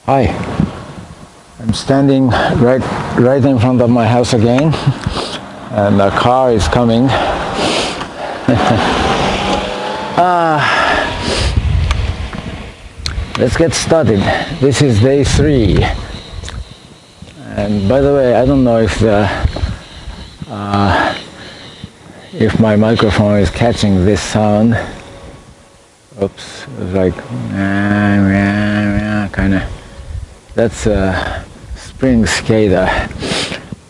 Hi, I'm standing right in front of my house again, and a car is coming. Let's get started. This is day 3, and by the way, I don't know if my microphone is catching this sound. Oops, it's like kind of. That's a spring skater.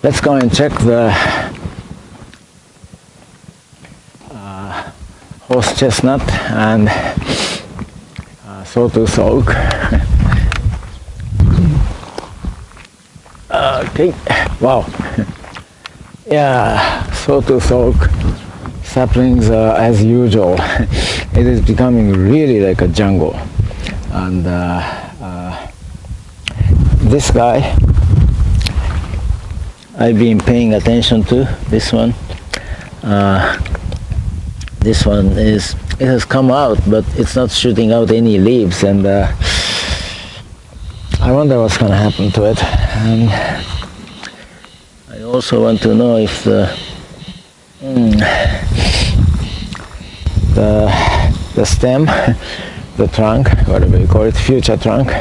Let's go and check the horse chestnut and sawtooth oak. Okay, wow. Yeah, sawtooth oak saplings as usual. It is becoming really like a jungle. And this guy I've been paying attention to. This one it has come out, but it's not shooting out any leaves, and I wonder what's going to happen to it. And I also want to know if the stem, the trunk, whatever you call it, future trunk,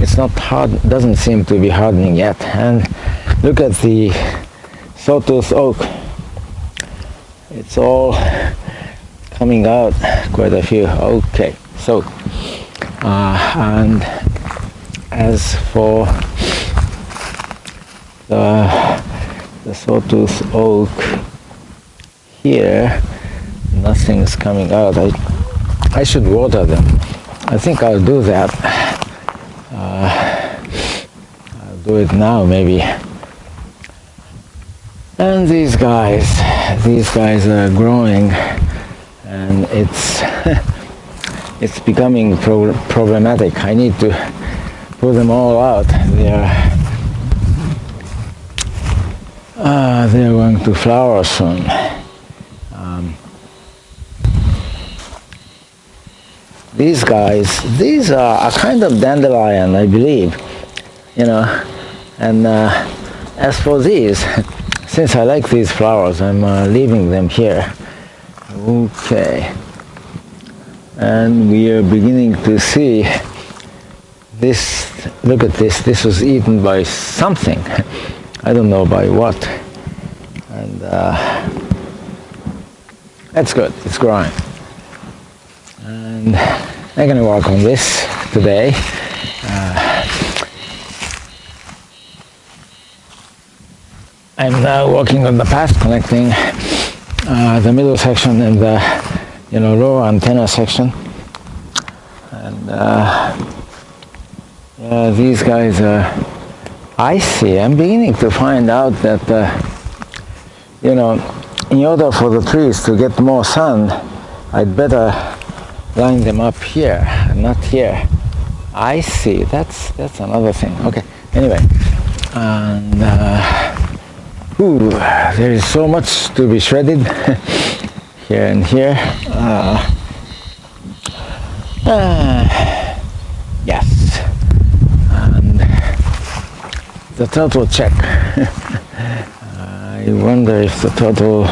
it's not hard, doesn't seem to be hardening yet. And look at the sawtooth oak. It's all coming out, quite a few. Okay, so and as for the sawtooth oak here, nothing's coming out. I should water them. I think I'll do that. I'll do it now, maybe. And these guys are growing, and it's becoming problematic. I need to put them all out. They're going to flower soon. These are a kind of dandelion, I believe, and as for these, since I like these flowers, I'm leaving them here. Okay, and we are beginning to see this. Look at this. This was eaten by something. I don't know by what. And that's good. It's growing. And I'm going to work on this today. I'm now working on the path connecting the middle section and the lower antenna section. And these guys are icy. I'm beginning to find out that in order for the trees to get more sun, I'd better line them up here and not here. Icy, that's another thing. Okay, anyway, and there is so much to be shredded here and here. Yes, and the total check. I wonder if the total.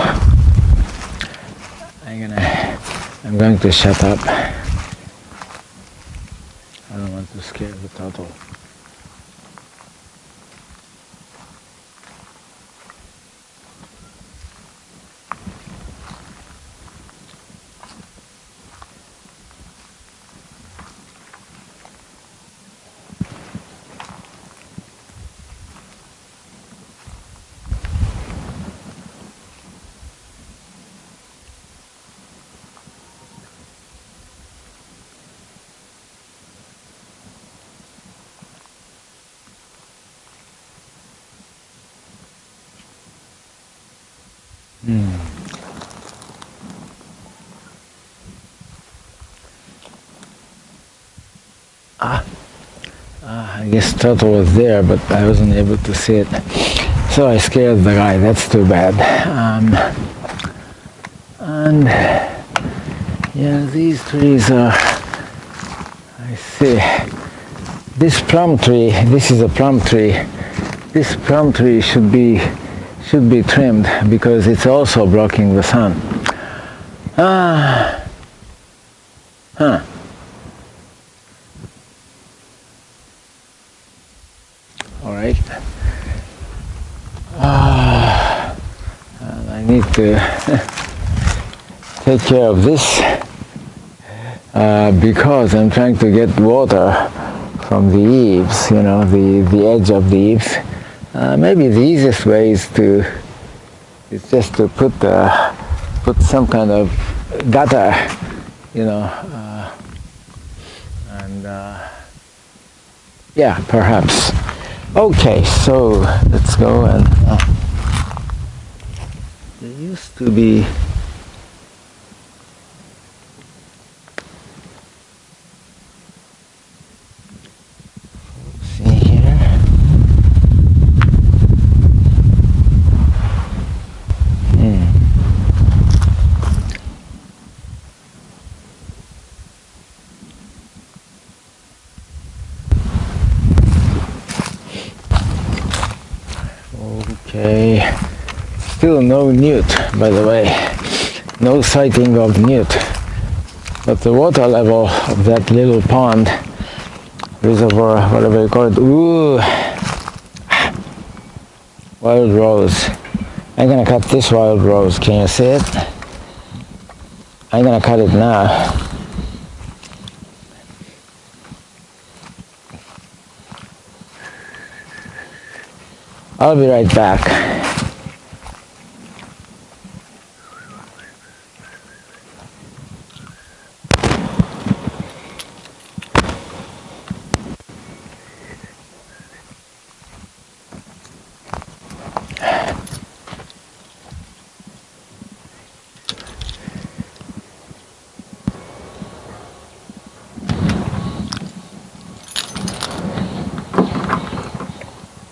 I'm going to shut up. I don't want to scare the total. I guess turtle was there, but I wasn't able to see it, so I scared the guy. That's too bad. And yeah, these trees are, I see, this plum tree, this is a plum tree. This plum tree should be trimmed because it's also blocking the sun. All right. And I need to take care of this because I'm trying to get water from the eaves, you know, the edge of the eaves. Maybe the easiest way is just to put some kind of gutter, you know, and yeah, perhaps. Okay, so let's go and there used to be okay, still no newt, by the way, no sighting of newt, but the water level of that little pond, reservoir, whatever you call it, ooh, wild rose. I'm gonna cut this wild rose, can you see it? I'm gonna cut it now. I'll be right back.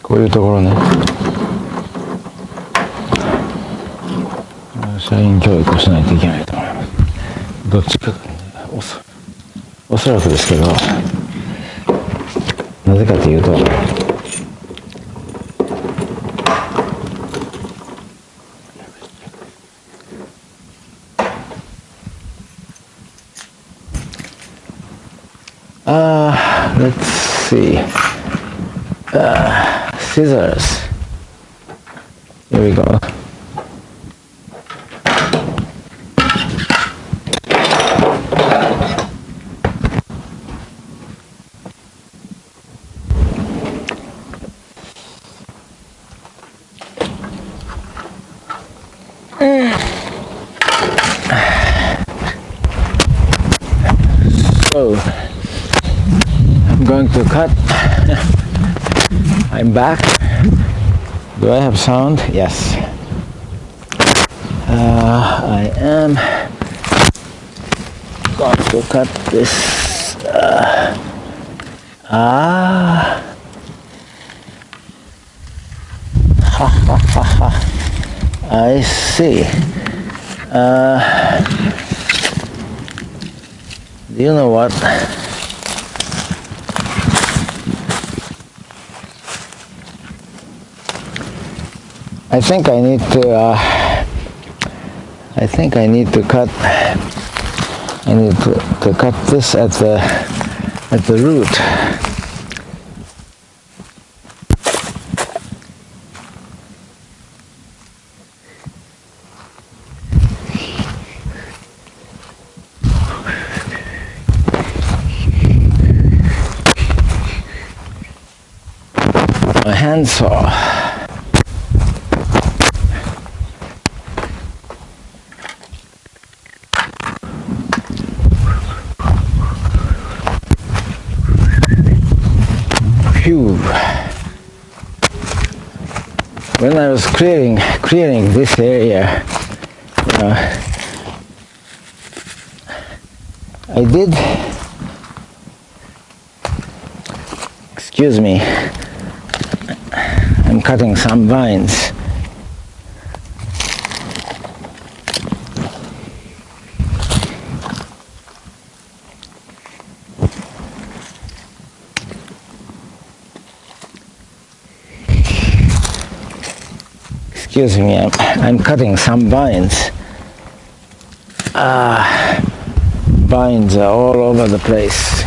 こういうところね。社員教育をしないといけないと思います。どっちか、おそらくですけど、なぜかというと、let's see. Scissors. Here we go. So I'm going to cut. I'm back. Do I have sound? Yes. I am going to cut this. I see. Do you know what? I think I need to cut. I need to cut this at the root. A handsaw. When I was clearing this area, I did. Excuse me. I'm cutting some vines. excuse me, I'm cutting some vines. Vines are all over the place.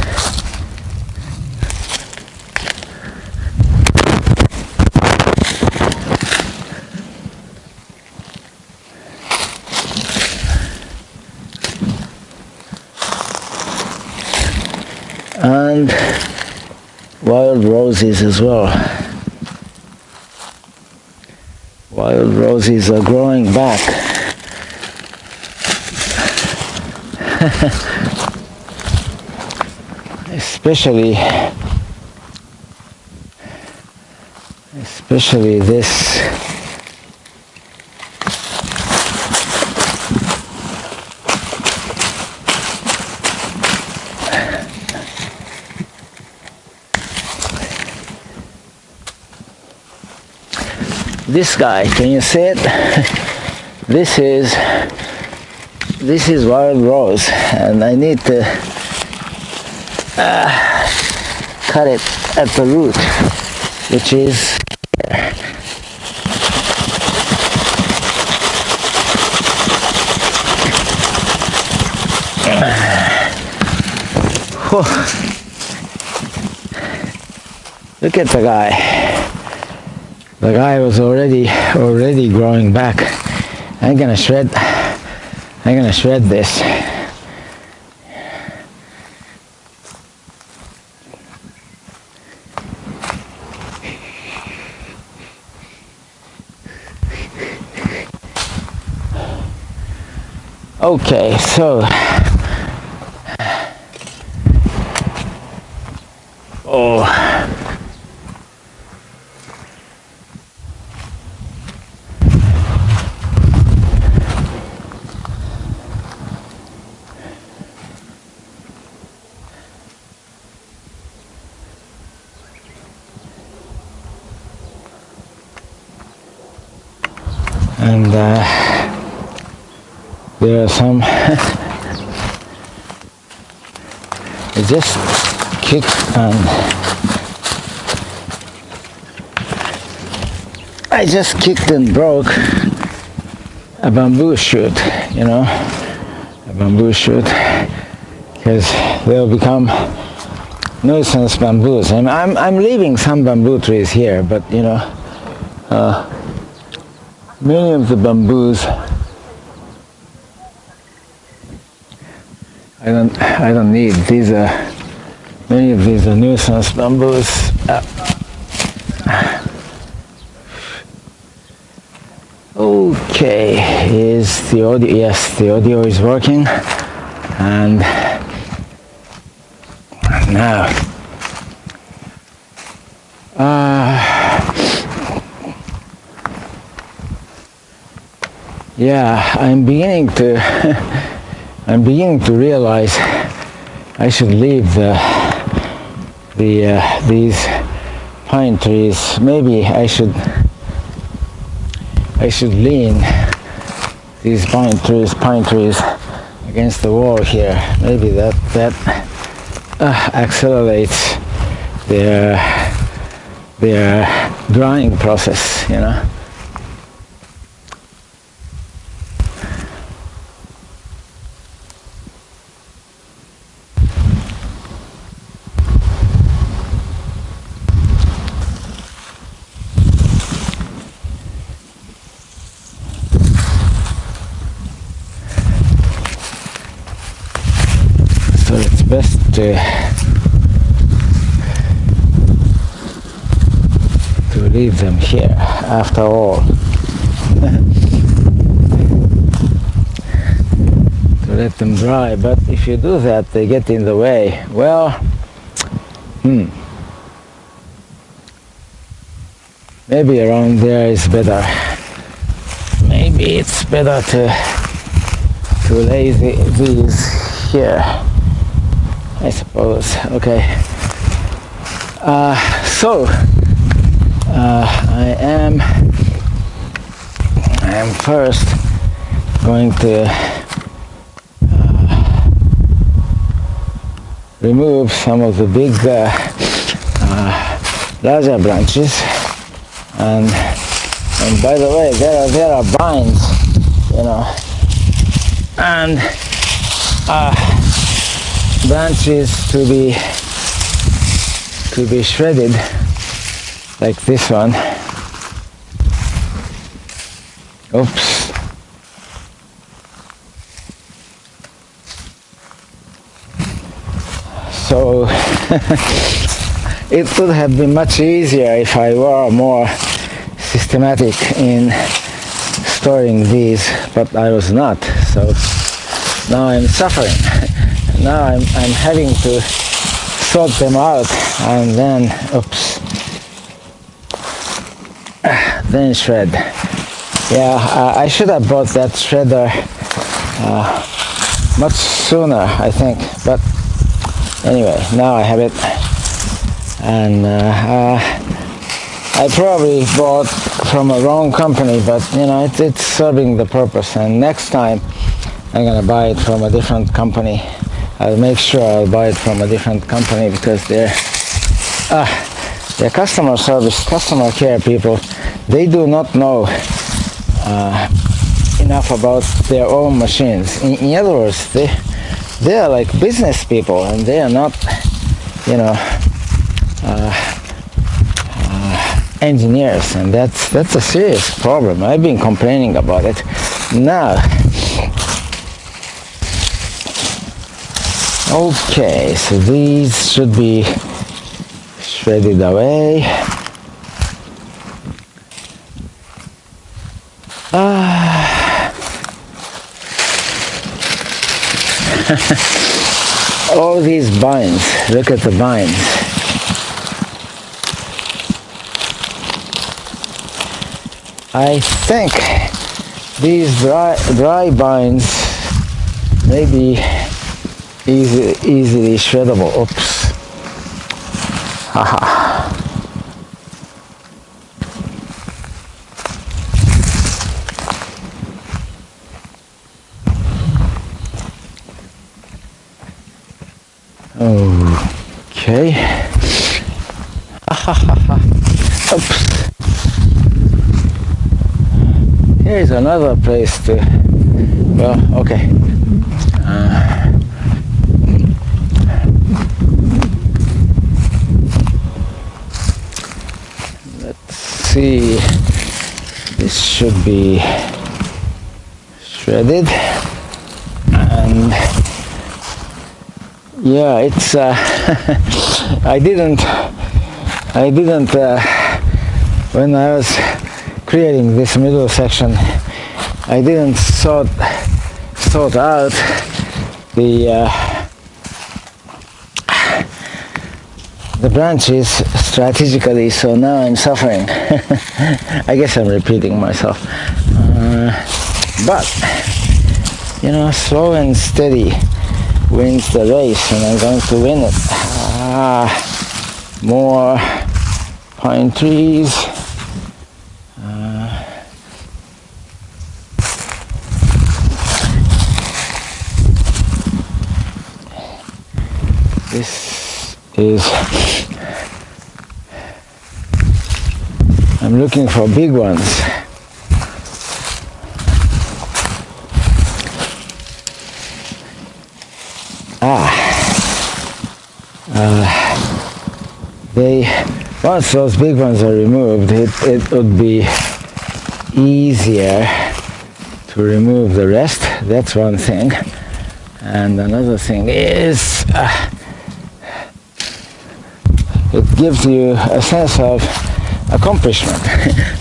And wild roses as well. Wild roses are growing back. especially this this guy. Can you see it? this is wild rose, and I need to cut it at the root, which is look at the guy. The guy was already growing back. I'm gonna shred this. Okay, so and there are some I just kicked and broke a bamboo shoot, you know, a bamboo shoot, because they'll become nuisance bamboos. I'm leaving some bamboo trees here, but you know, many of the bamboos I don't need. Many of these are nuisance bamboos. Okay, is the audio? Yes, the audio is working, and now yeah, I'm beginning to realize I should leave these pine trees. Maybe I should lean these pine trees against the wall here. Maybe that accelerates their drying process, you know. So it's best to leave them here after all. To let them dry, but if you do that, they get in the way. Well, maybe around there is better. Maybe it's better to lay these here, I suppose. Okay. So I am first going to remove some of the big larger branches and And by the way, there are binds, you know, and branches to be shredded, like this one. Oops. So it would have been much easier if I were more systematic in storing these, but I was not. So now I'm suffering. Now I'm having to sort them out and then, oops, then shred. Yeah, I should have bought that shredder much sooner, I think, but anyway, now I have it. And I probably bought from a wrong company, but you know, it's serving the purpose, and next time I'm gonna buy it from a different company. I'll make sure I'll buy it from a different company, because they're customer service, customer care people, they do not know enough about their own machines. In other words, they are like business people, and they are not, you know, engineers, and that's a serious problem. I've been complaining about it. Now, okay, so these should be shredded away. All these binds, look at the binds. I think these dry binds may be easily shreddable. Oops. Haha. Okay. Oops. Here is another place to, well, okay. Let's see. This should be shredded, and yeah, it's I didn't when I was creating this middle section, I didn't sort out the branches strategically, so now I'm suffering. I guess I'm repeating myself, but you know, slow and steady wins the race, and I'm going to win it. More pine trees. This is, I'm looking for big ones. Once those big ones are removed, it would be easier to remove the rest. That's one thing. And another thing is, it gives you a sense of accomplishment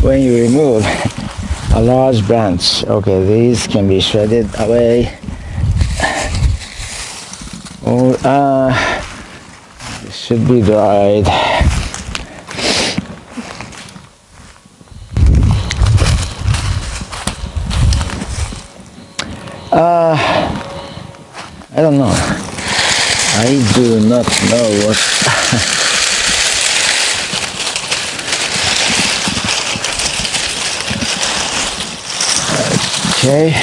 when you remove a large branch. Okay, these can be shredded away. This should be dried. I don't know. I do not know what. Okay.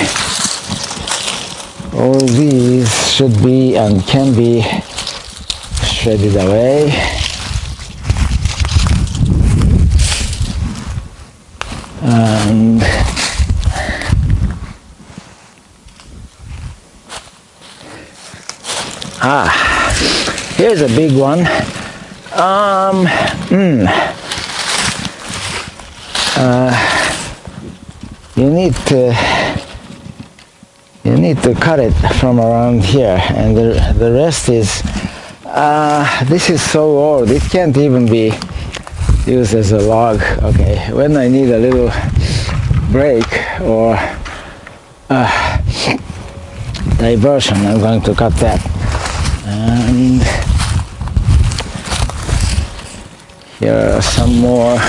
All these should be and can be shredded away. And here's a big one. You need to cut it from around here, and the rest is this is so old it can't even be used as a log. Okay, when I need a little break or diversion, I'm going to cut that. And here are some more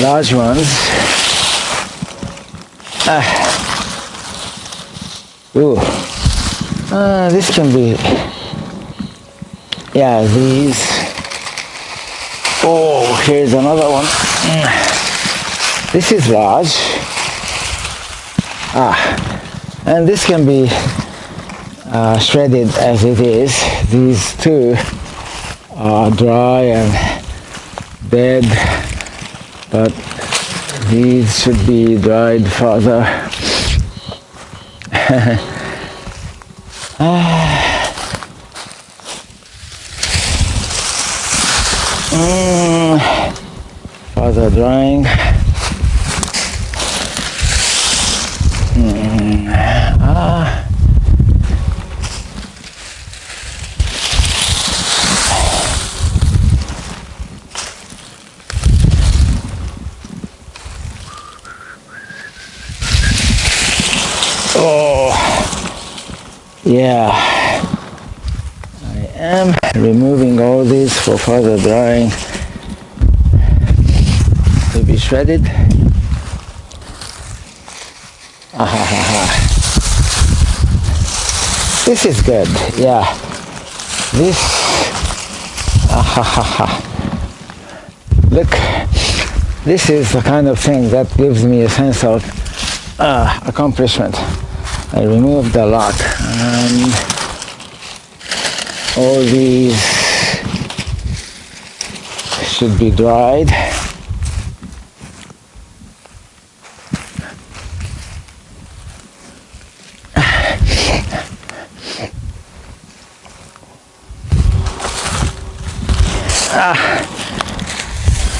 large ones. This can be, yeah, these. Oh, here's another one. This is large. And this can be shredded as it is. These two are dry and dead, but these should be dried further. Further drying. Oh, yeah. I am removing all these for further drying to be shredded. This is good, yeah. This, look, this is the kind of thing that gives me a sense of accomplishment. I removed a lot, and all these should be dried.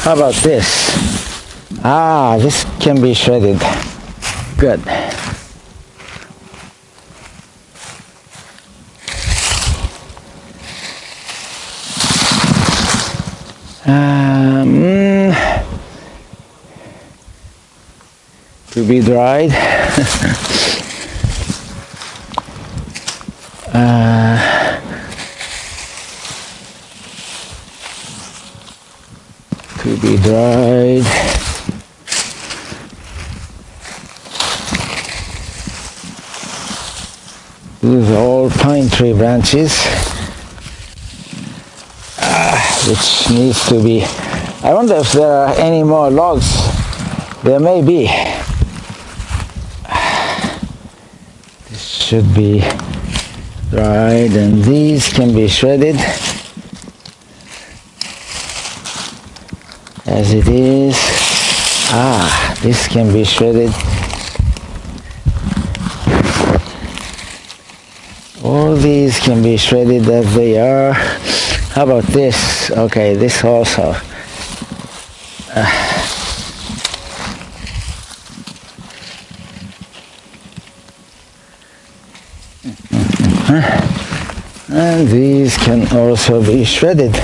How about this? This can be shredded. Good. To be dried. To be dried. These are all pine tree branches, which needs to be. I wonder if there are any more logs. There may be. This should be dried, and these can be shredded as it is. This can be shredded. All these can be shredded as they are. How about this? Okay, this also. And these can also be shredded.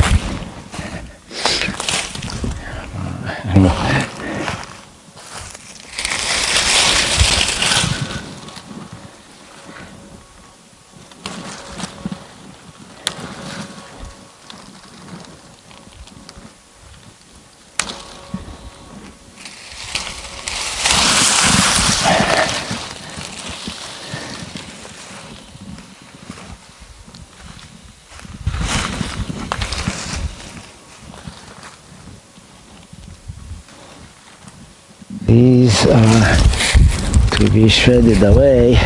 These are to be shredded away.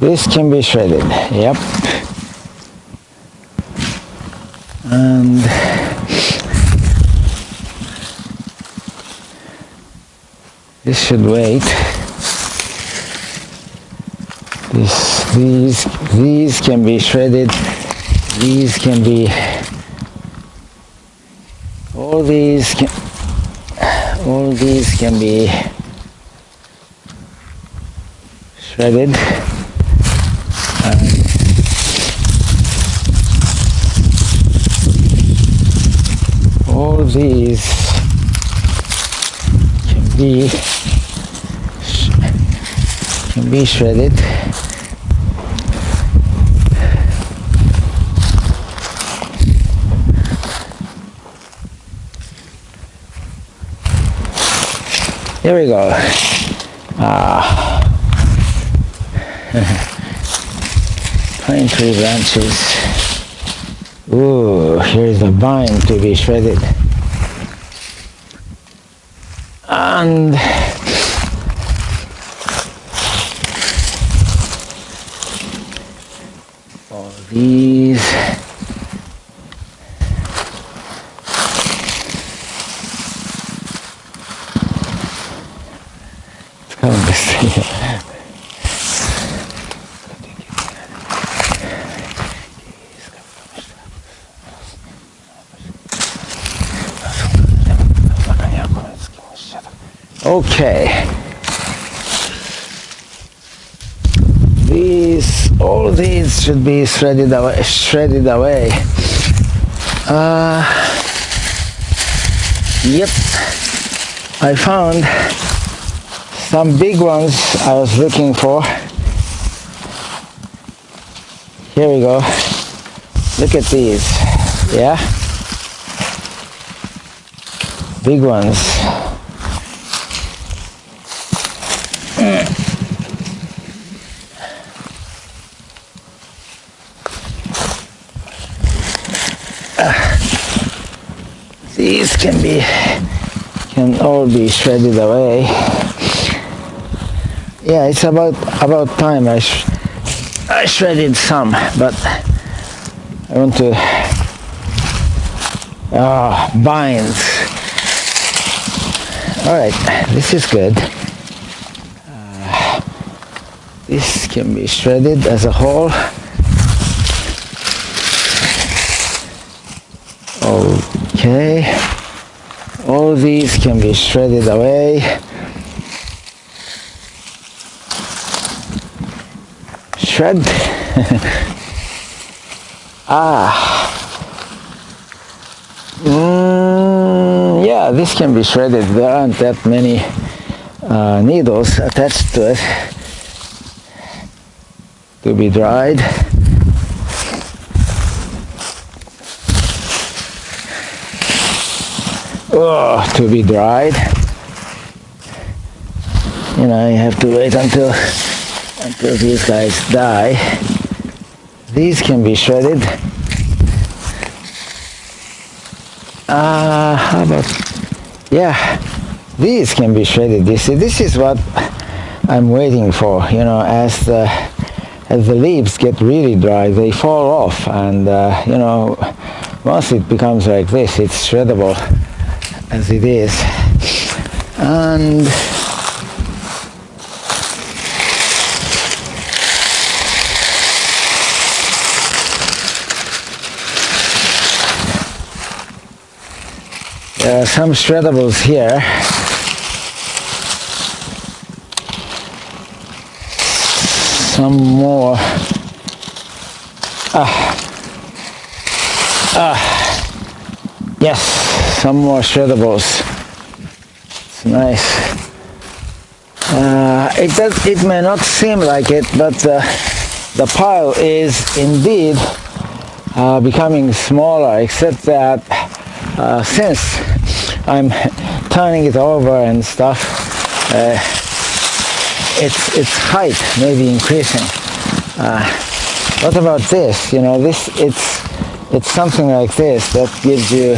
This can be shredded. Yep. And this should wait. These can be shredded. These can be. All these can be shredded. All these can be shredded. Here we go. Pine tree branches. Ooh, here's the vine to be shredded. And all these. It's kind of messy. Okay, all these should be shredded away. Yep, I found some big ones I was looking for. Here we go. Look at these. Yeah, big ones. These can all be shredded away. Yeah, it's about time I shredded some, but I want to binds. All right, this is good. This can be shredded as a whole. Okay, all these can be shredded away. Shred. Yeah, this can be shredded. There aren't that many needles attached to it to be dried. Oh, to be dried. You know, you have to wait until these guys die. These can be shredded. How about, yeah, these can be shredded. You see, this is what I'm waiting for. You know, as the leaves get really dry, they fall off, and you know, once it becomes like this, it's shreddable as it is. And there are some shreddables here. Some more. Yes, some more shreddables. It's nice. It may not seem like it, but the pile is indeed becoming smaller, except that since I'm turning it over and stuff, its height may be increasing. What about this? You know, it's something like this that gives you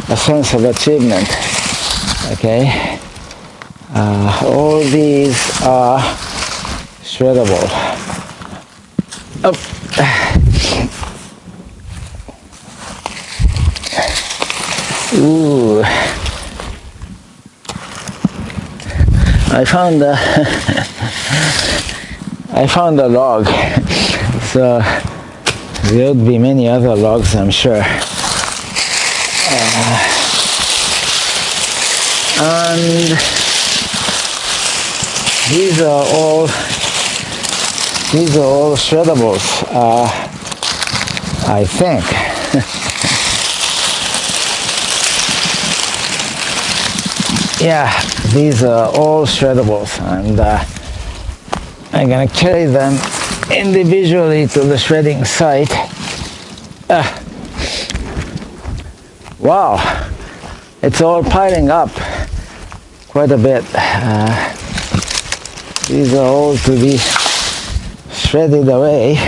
a sense of achievement. Okay, all these are shreddable. Up. Ooh. I found a log. So there would be many other logs, I'm sure. And these are all shreddables, I think. Yeah, these are all shreddables, and I'm gonna carry them individually to the shredding site. Wow, it's all piling up quite a bit. These are all to be shredded away.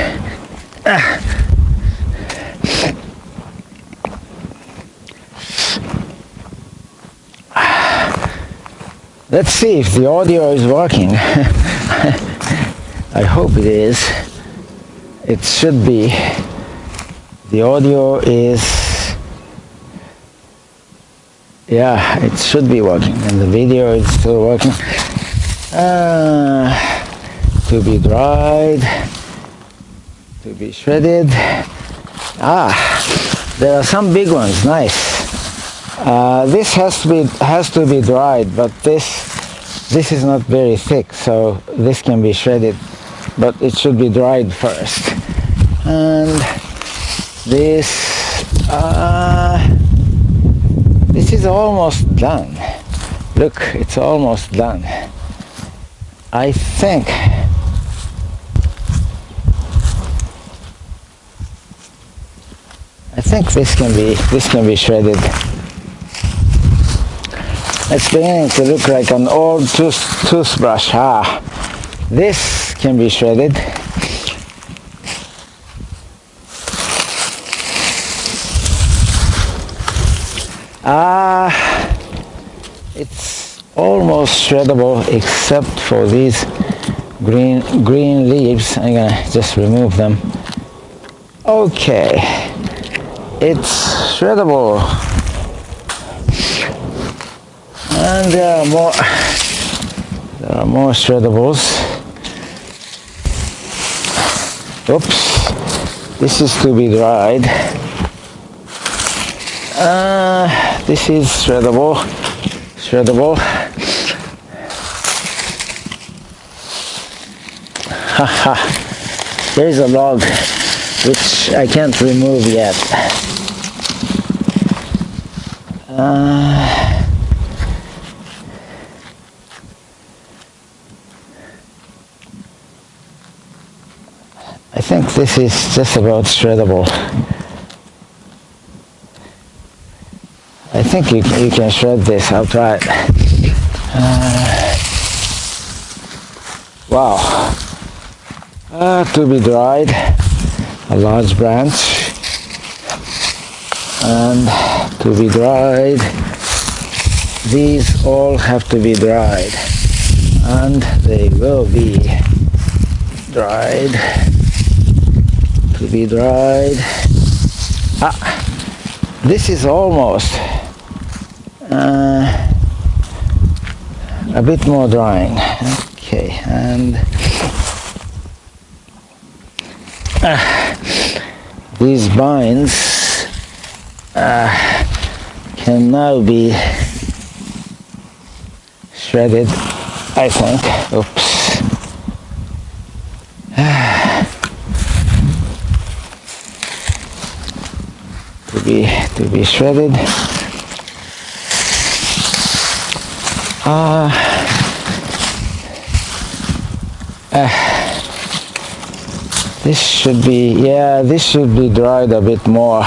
Let's see if the audio is working. I hope it is. It should be. The audio is, yeah, it should be working, and the video is still working. To be dried, to be shredded. There are some big ones. Nice. This has to be dried, but this is not very thick, so this can be shredded, but it should be dried first. And this is almost done. Look, it's almost done. I think this can be shredded. It's beginning to look like an old toothbrush. This can be shredded. It's almost shreddable except for these green leaves. I'm gonna just remove them. Okay, it's shreddable. And there are more shreddables. Oops, this is to be dried. This is shreddable. Haha, there is a log which I can't remove yet. I think this is just about shreddable. I think you can shred this. I'll try it. Wow. To be dried, a large branch, and to be dried. These all have to be dried, and they will be dried. To be dried. This is almost a bit more drying. Okay, and these binds can now be shredded, I think. Oops. To be shredded. This should be, this should be dried a bit more.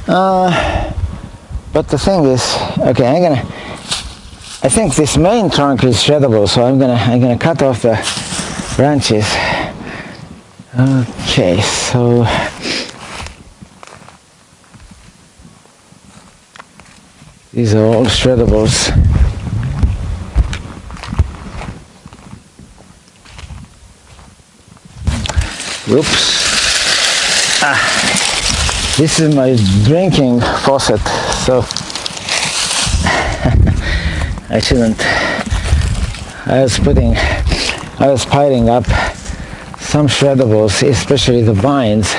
But the thing is, okay, I think this main trunk is shreddable, so I'm gonna cut off the branches. Okay, so these are all shreddables. Oops. This is my drinking faucet, so I shouldn't. I was piling up some shreddables, especially the vines,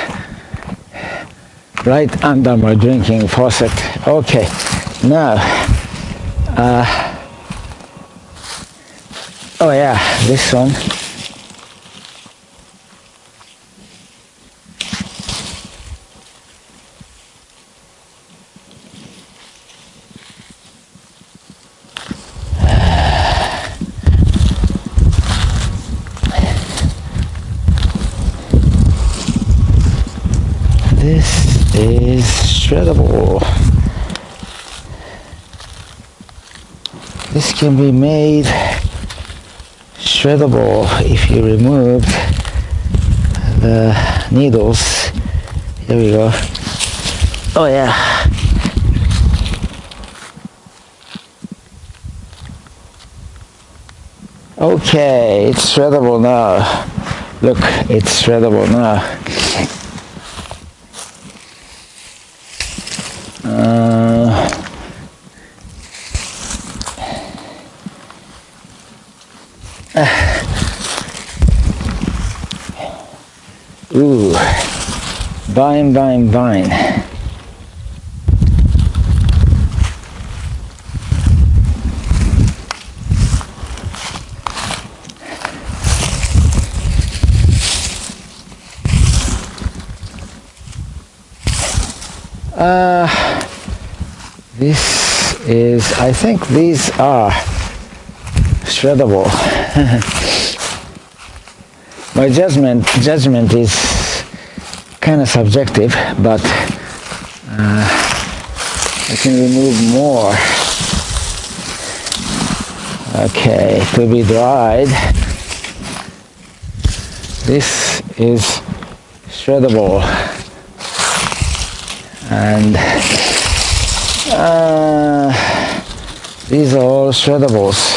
right under my drinking faucet. Okay, now, oh yeah, this one. This is shreddable. This can be made shreddable if you remove the needles. Here we go. Oh yeah. Okay, it's shreddable now. Look, it's shreddable now. Ooh, vine. This is, I think these are shreddable. My judgment is kind of subjective, but I can remove more. Okay, to be dried. This is shreddable, and these are all shreddables.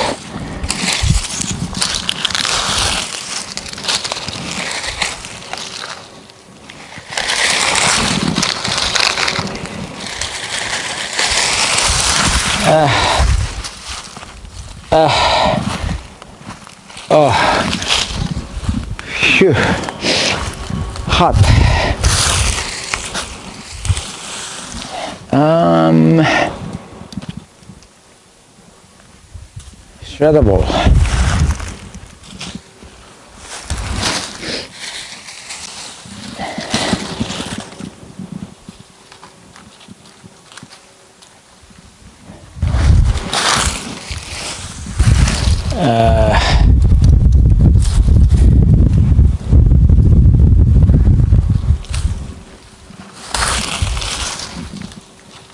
Oh, phew, hot. Shreddable.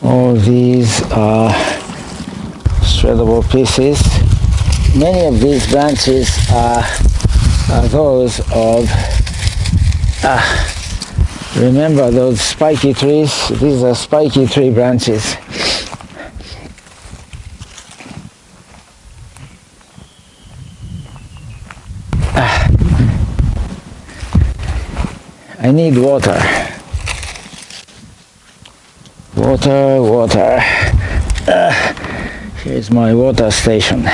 All these are shreddable pieces. Many of these branches are those of, remember those spiky trees? These are spiky tree branches. I need water. Water. Here's my water station.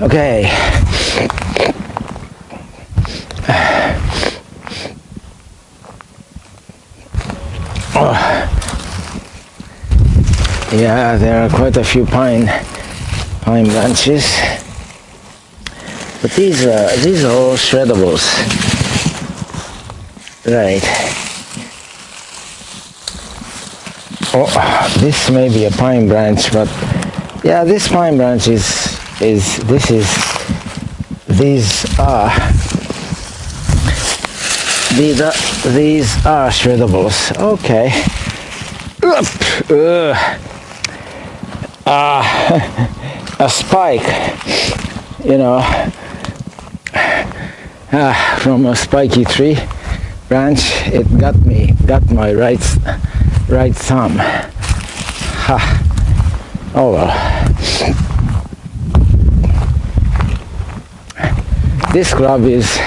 Okay. Yeah, there are quite a few pine branches, but these are all shreddables, right? Oh, this may be a pine branch, but yeah, this pine branch these are shreddables. Okay. A spike, you know, from a spiky tree. branch, it got my right thumb. Ha. Oh well. This club is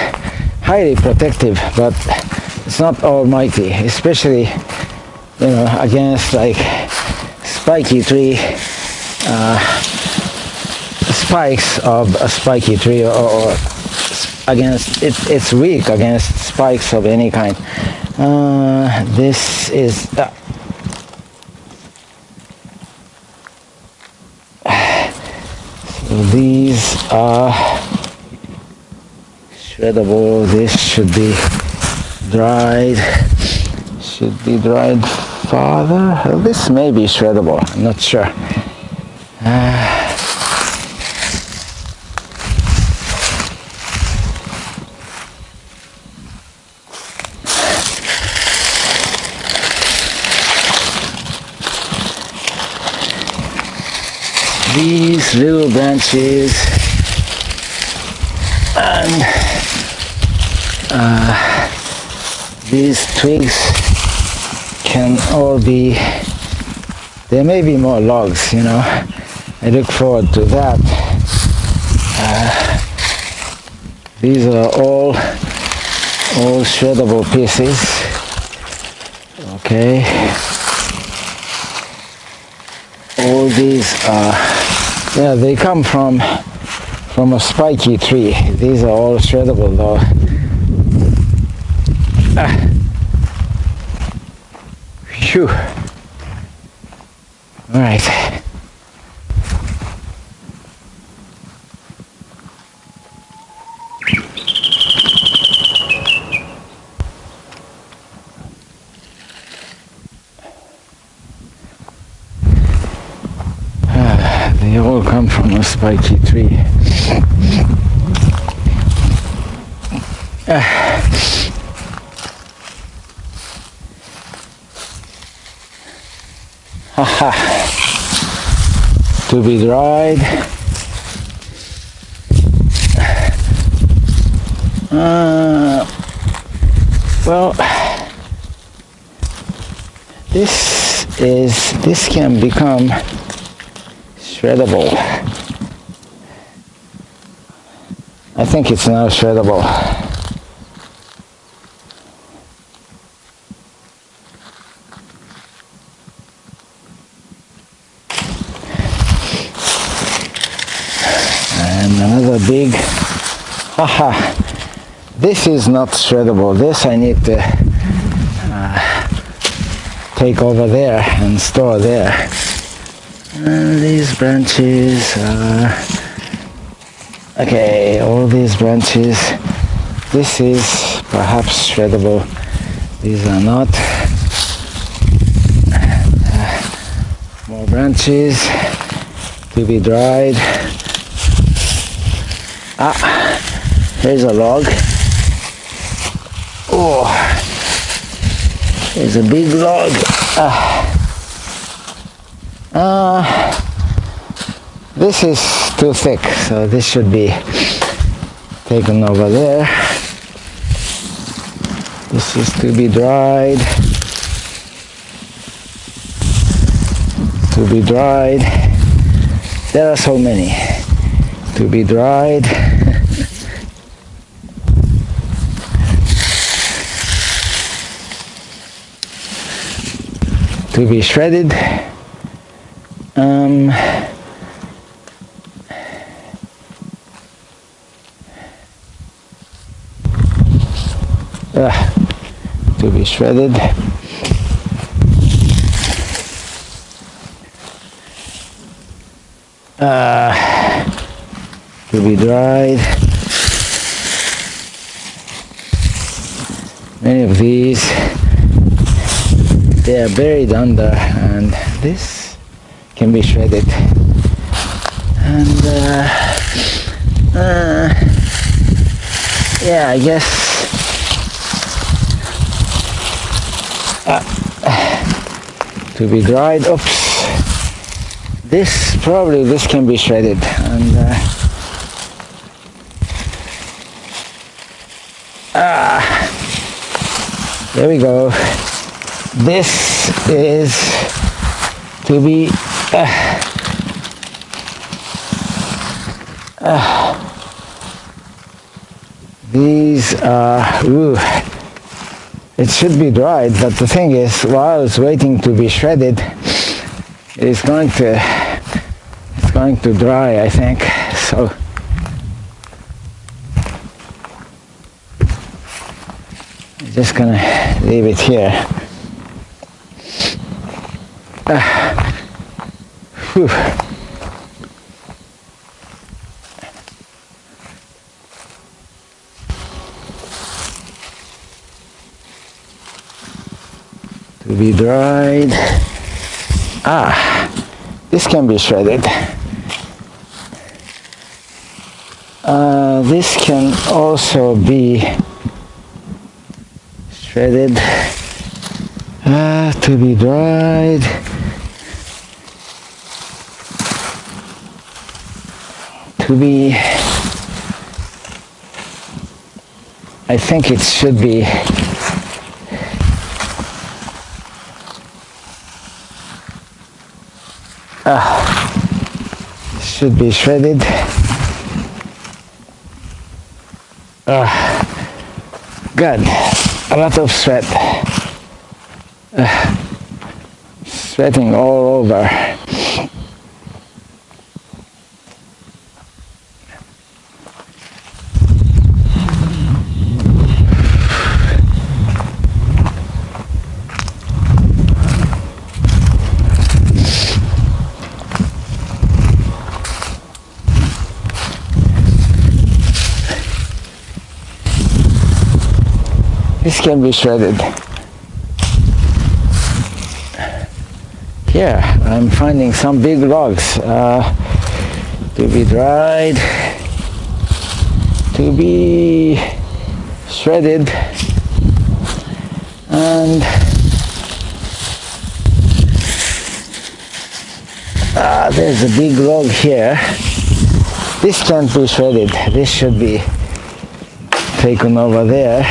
highly protective, but it's not almighty, especially against like spiky tree, spikes of a spiky tree, or against it's weak against spikes of any kind. This is so these are shreddable. This should be dried farther. Well, this may be shreddable, I'm not sure. These little branches and these twigs can all be, there may be more logs, I look forward to that. These are all shreddable pieces. Okay. All these are, they come from a spiky tree. These are all shreddable though. Phew. All right. They all come from a spiky tree. Haha. To be dried. Well, this can become shreddable. I think it's now shreddable. And another big, haha, this is not shreddable. This I need to take over there and store there. And these branches are, okay, all these branches, this is perhaps shreddable, these are not. More branches to be dried. Here's a log. Oh, there's a big log. This is too thick, so this should be taken over there. This is to be dried. To be dried. There are so many. To be dried. To be shredded. To be shredded. To be dried. Many of these, they are buried under, and this can be shredded. And yeah, I guess to be dried. Oops. This can be shredded, and There we go. This is to be these are it should be dried, but the thing is, while it's waiting to be shredded, it's going to dry, I think. So I'm just gonna leave it here. Whew. To be dried. This can be shredded. This can also be shredded. To be dried. To be, I think it should be shredded. Good. A lot of sweat. Sweating all over. This can be shredded. Here, I'm finding some big logs to be dried, to be shredded, and there's a big log here. This can't be shredded. This should be taken over there.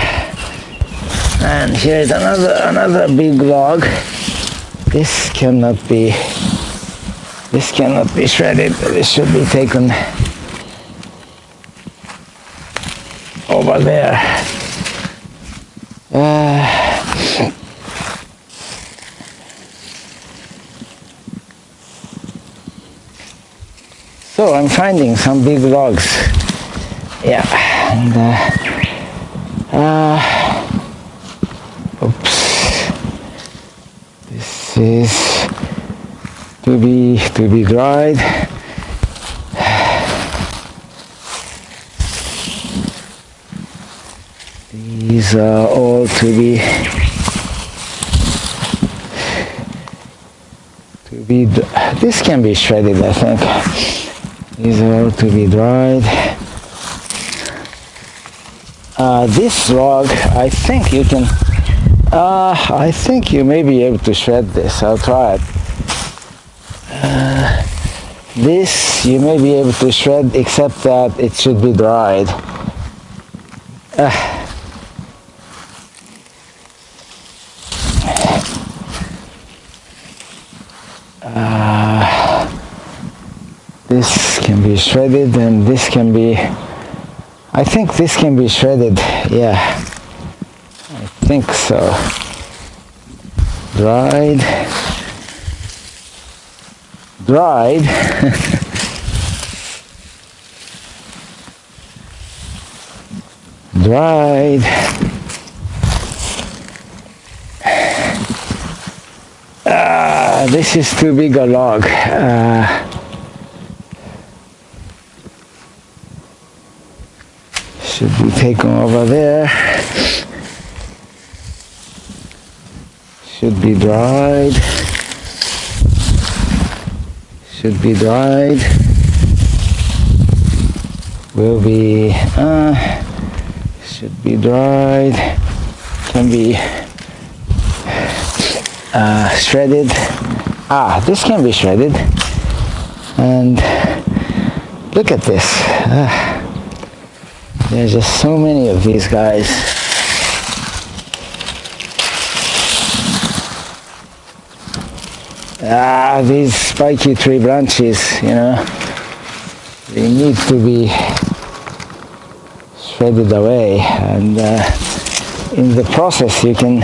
And here's another big log. This cannot be shredded. This should be taken over there. So I'm finding some big logs. Yeah, and oops. This is to be dried. These are all to be this can be shredded, I think. These are all to be dried. This log, I think you can I think you may be able to shred this. I'll try it. This you may be able to shred, except that it should be dried. This can be shredded, and this can be, I think this can be shredded. Yeah, I think so. Dried. Dried. Dried. This is too big a log. Should be taken over there. Should be dried. Should be dried. Will be should be dried. Can be shredded. This can be shredded. And look at this. There's just so many of these guys. these spiky tree branches, they need to be shredded away, and in the process you can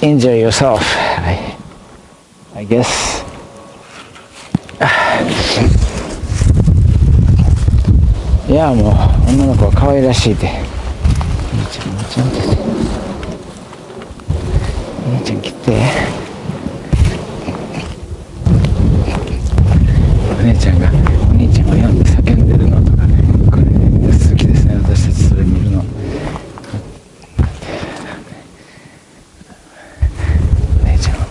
injure yourself, I guess.いや、もう女の子は可愛らしいって。兄ちゃん、もちろんです。兄ちゃん来て。お姉ちゃんが読んで叫んでるのとか、これ好きですね、私たちそれ見るの。お姉ちゃんは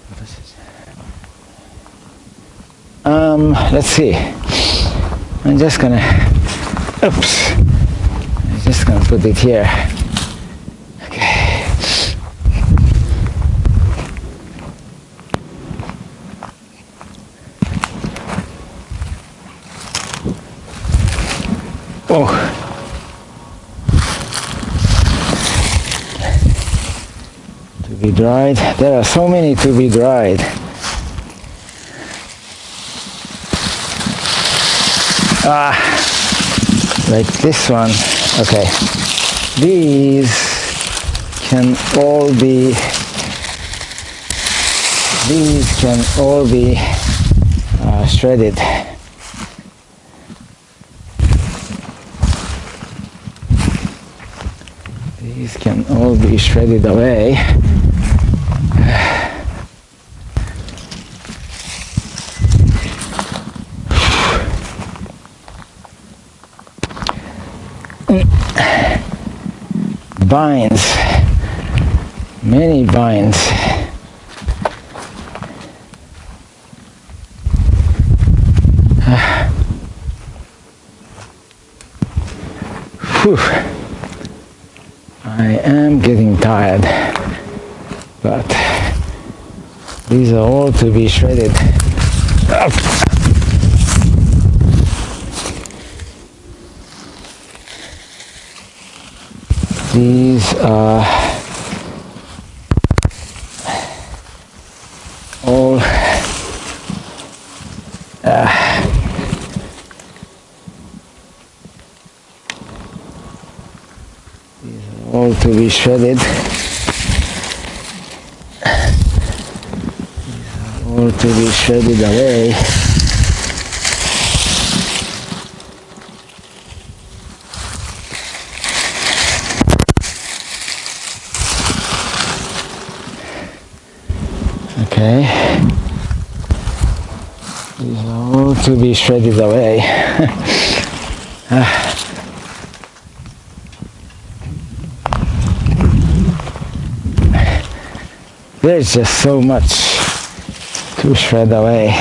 私たち。Let's see. I'm just gonna put it here. Okay. Oh. To be dried. There are so many to be dried. Like this one. Okay, these can all be shredded. These can all be shredded away. Vines, many vines. Whew. I am getting tired, but these are all to be shredded. These are all to be shredded. These are all to be shredded away. Okay, these are all to be shredded away. There's just so much to shred away.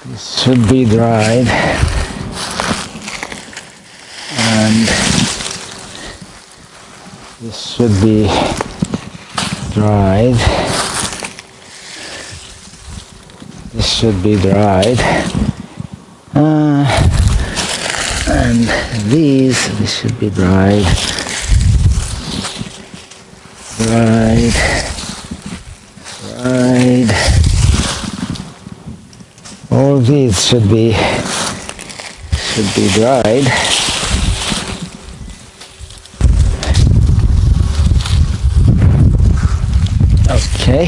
This should be dried, and this should be dried. This should be dried, and this should be dried. Dried. All these should be dried. Okay.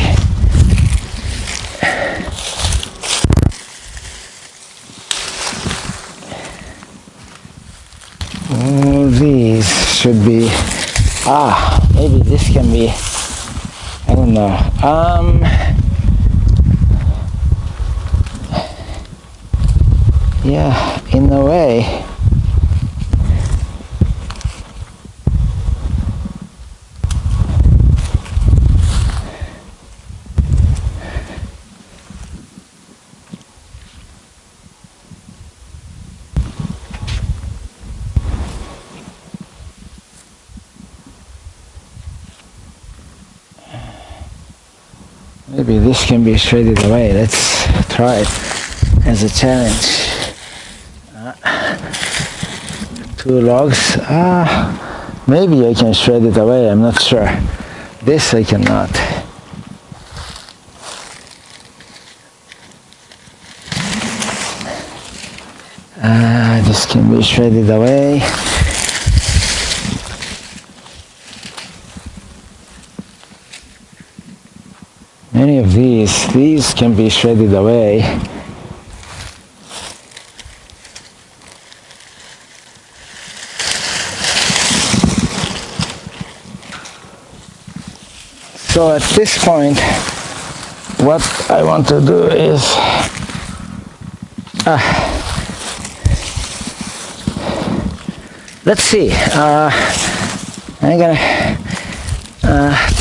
All these should be. Maybe this can be. I don't know. Yeah, in a way. Maybe this can be shredded away. Let's try it as a challenge. 2 logs. Maybe I can shred it away, I'm not sure. This I cannot. This can be shredded away. Many of these can be shredded away. So at this point, what I want to do is let's see. I'm gonna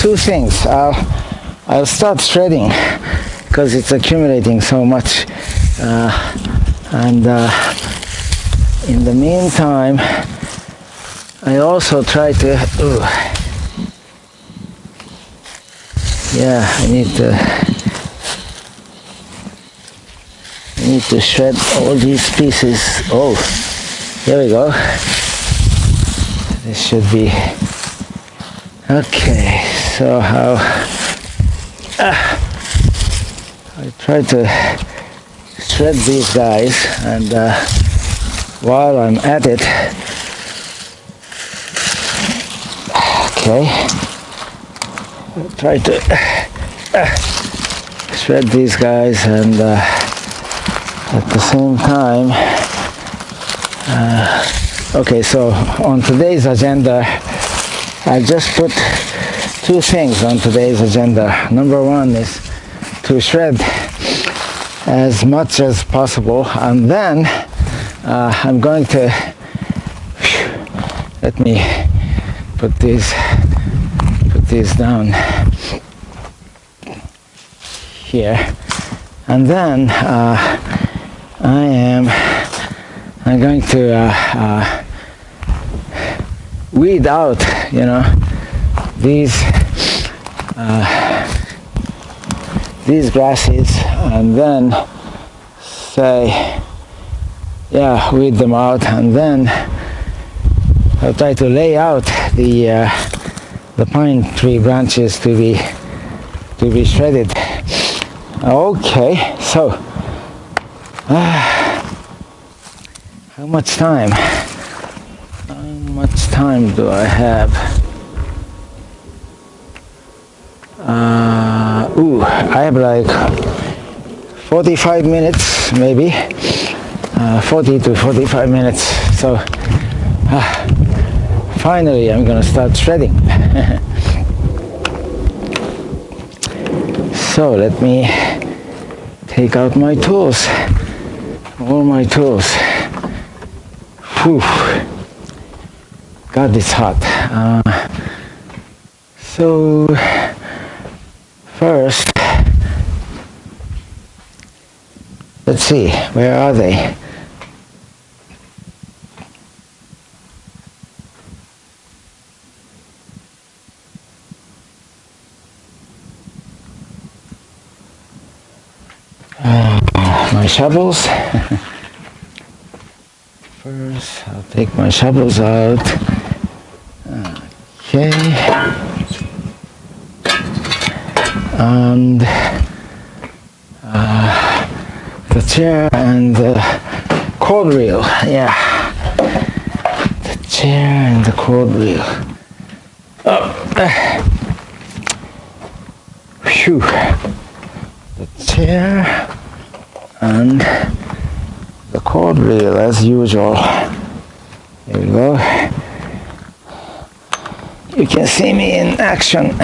2 things. I'll start shredding because it's accumulating so much, and in the meantime, I also try to. Yeah, I need to shred all these pieces. Oh, here we go. This should be okay. So how I try to shred these guys, and while I'm at it, okay, I'll try to shred these guys, and at the same time, okay, so on today's agenda, I just put 2 things on today's agenda. Number 1 is to shred as much as possible, and then I'm going to, let me put these down here, and then I'm going to weed out, these grasses, and then weed them out, and then I'll try to lay out the pine tree branches to be shredded. Okay, so how much time? How much time do I have? I have like 45 minutes, maybe 40 to 45 minutes. So finally I'm gonna start shredding. So let me take out my tools, all my tools. Whew. God, it's hot. So first, let's see, where are they? My shovels. First, I'll take my shovels out. Okay. And the chair and the cord reel. Yeah. The chair and the cord reel. Phew. The chair and the cord reel as usual. There we go. You can see me in action.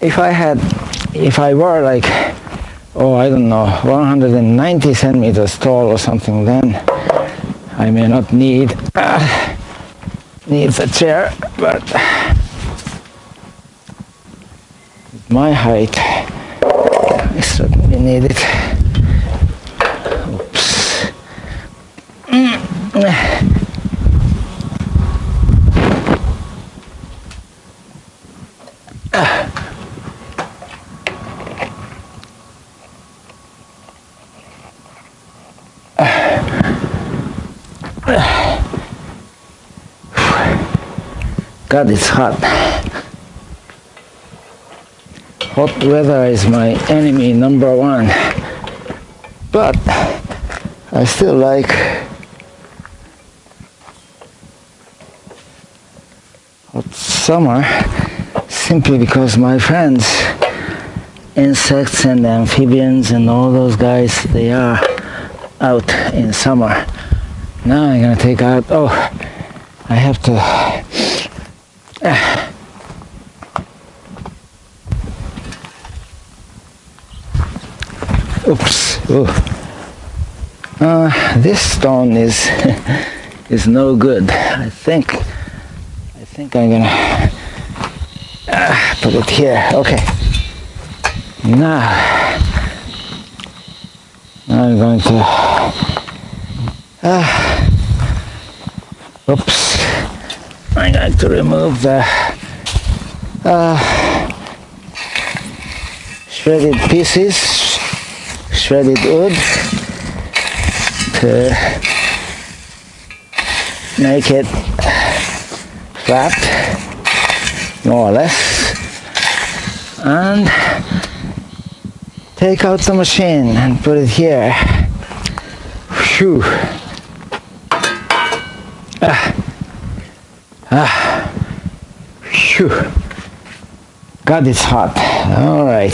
If I were like, I don't know, 190 centimeters tall or something, then I may not need a chair, but with my height, I certainly need it. God, it's hot. Hot weather is my enemy number one. But I still like hot summer simply because my friends, insects and amphibians and all those guys, they are out in summer. Now I'm gonna take out, oh, I have to, oops, this stone is is no good. I think I'm gonna put it here. Okay. Now I'm going to oops. I'm going to remove the shredded pieces, shredded wood, to make it flat, more or less, and take out the machine and put it here. Phew. Phew. God, it's hot. All right.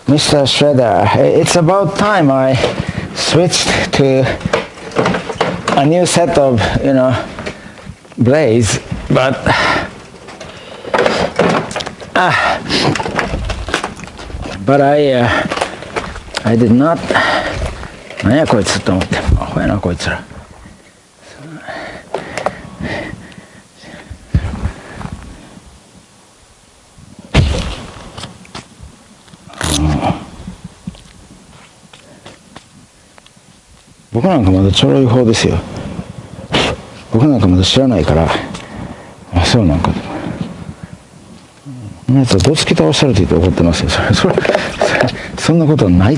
Mr. Shredder, it's about time I switched to a new set of, blades, but I did not. 何やこいつと思って、アホやなこいつら。僕なんかまだちょろい方ですよ。僕なんかまだ知らないから。あ、そうなんか。やつはどつき倒されていて怒ってますよ。そんなことはない。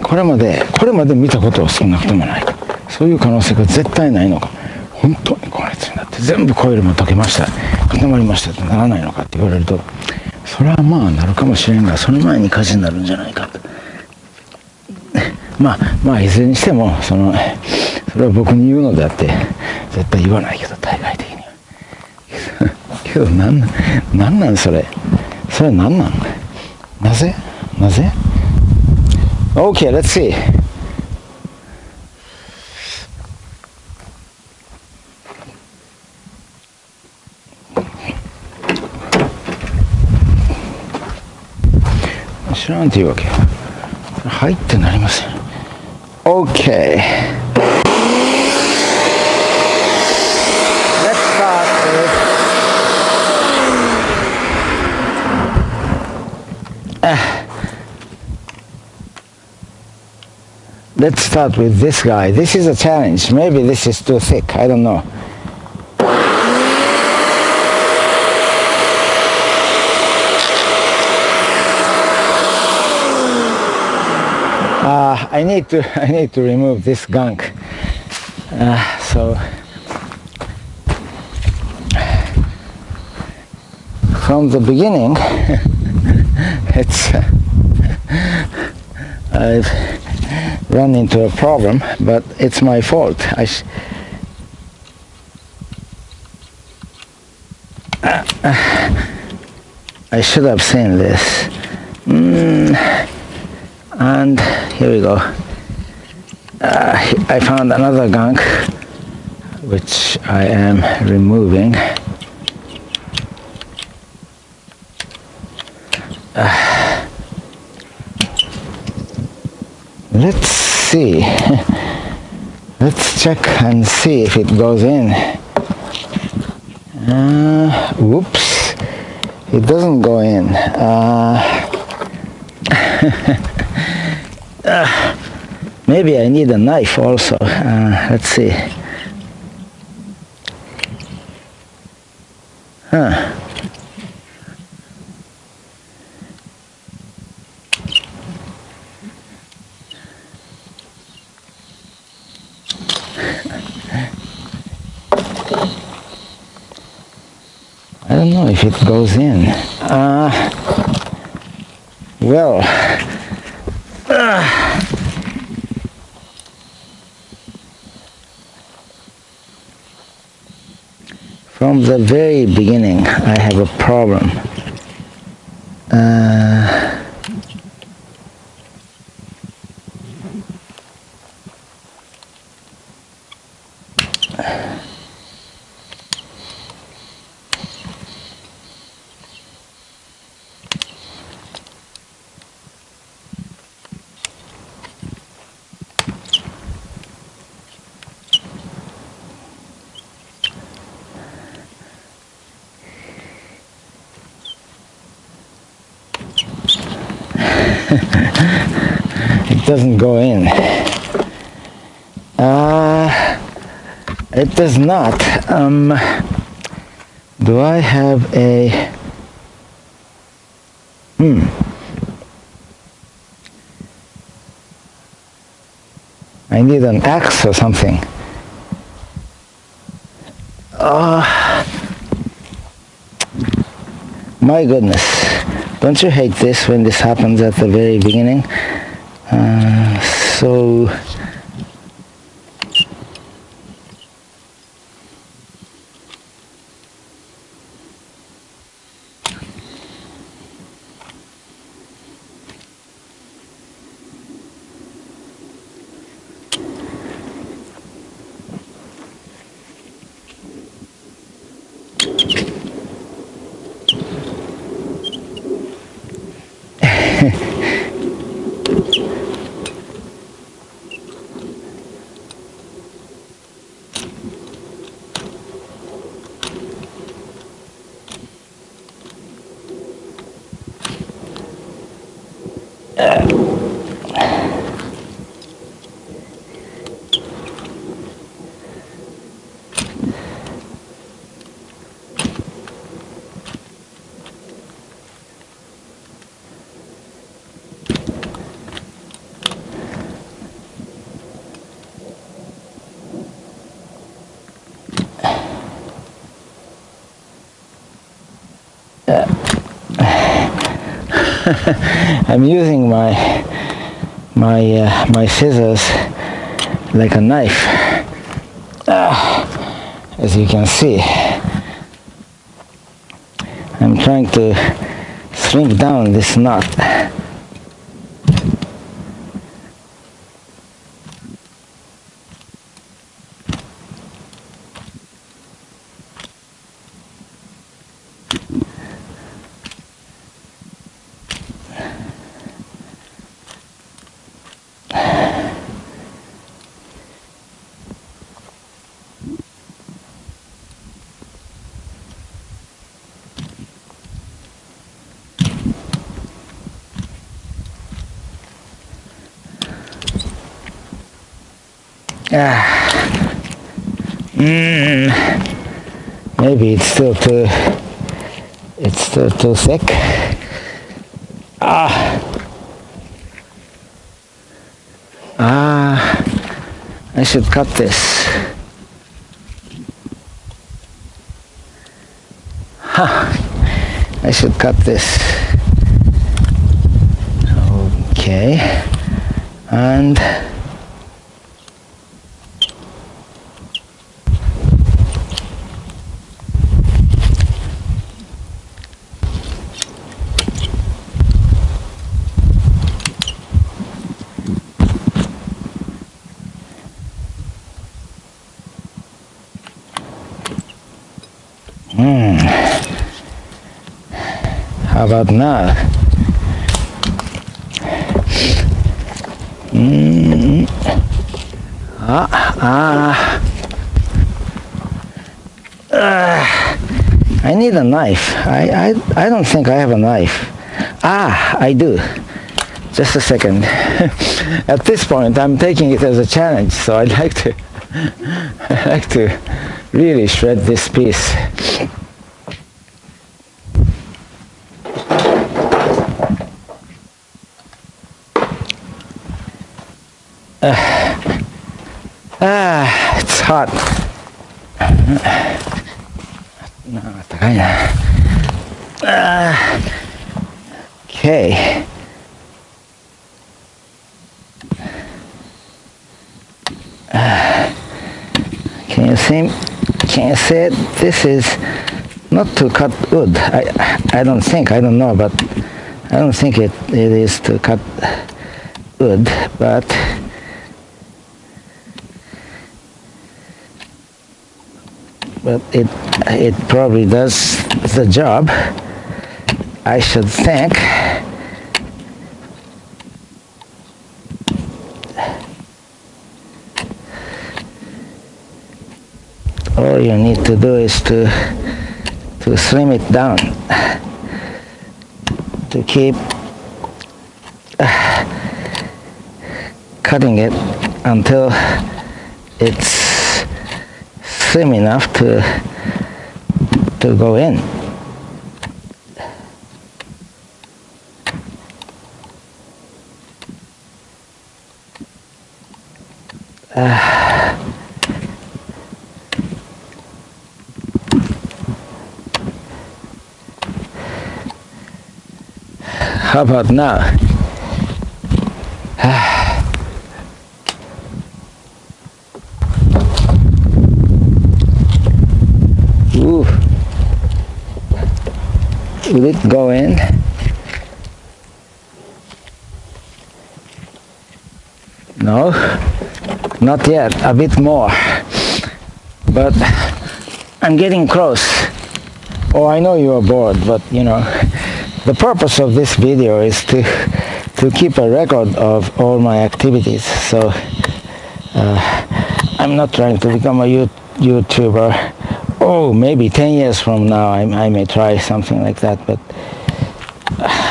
これまで見たことは少なくともない。そういう可能性が絶対ないのか。本当に高熱になって全部コイルも溶けました、固まりましたってならないのかって言われると、それはまあなるかもしれんが、その前に火事になるんじゃないかと。まあいずれにしてもそれは僕に言うのであって絶対言わないけど、対外的には。けどなんなんそれなんなん、なぜ Okay, let's see.知らんっていうわけ。はいってなりません。Okay. Let's start with Let's start with this guy. This is a challenge. Maybe this is too thick. I don't know. I need to remove this gunk. So from the beginning, I've run into a problem, but it's my fault. I should have seen this. And here we go. I found another gunk which I am removing. Let's see. Let's check and see if it goes in. Whoops. It doesn't go in. Maybe I need a knife also. Let's see. I don't know if it goes in. Well, from the very beginning, I have a problem. It doesn't go in. It does not. Do I have a... I need an axe or something. My goodness. Don't you hate this when this happens at the very beginning? So... I'm using my scissors like a knife, as you can see. I'm trying to shrink down this knot. Maybe it's still too thick. I should cut this. I should cut this. Okay, and how about now? I need a knife. I don't think I have a knife. I do. Just a second. At this point, I'm taking it as a challenge, so I'd like to really shred this piece. It's hot. 高いな。Okay. Can you see? Can you see it? This is not to cut wood. I don't think. I don't know, but I don't think it is to cut wood, but it probably does the job, I should think. All you need to do is to slim it down, to keep cutting it until it's slim enough to go in. How about now? Ooh. Will it go in? No, not yet. A bit more, but I'm getting close. Oh, I know you are bored, but you know, the purpose of this video is to keep a record of all my activities. So I'm not trying to become a YouTuber. Oh, maybe 10 years from now I may try something like that, but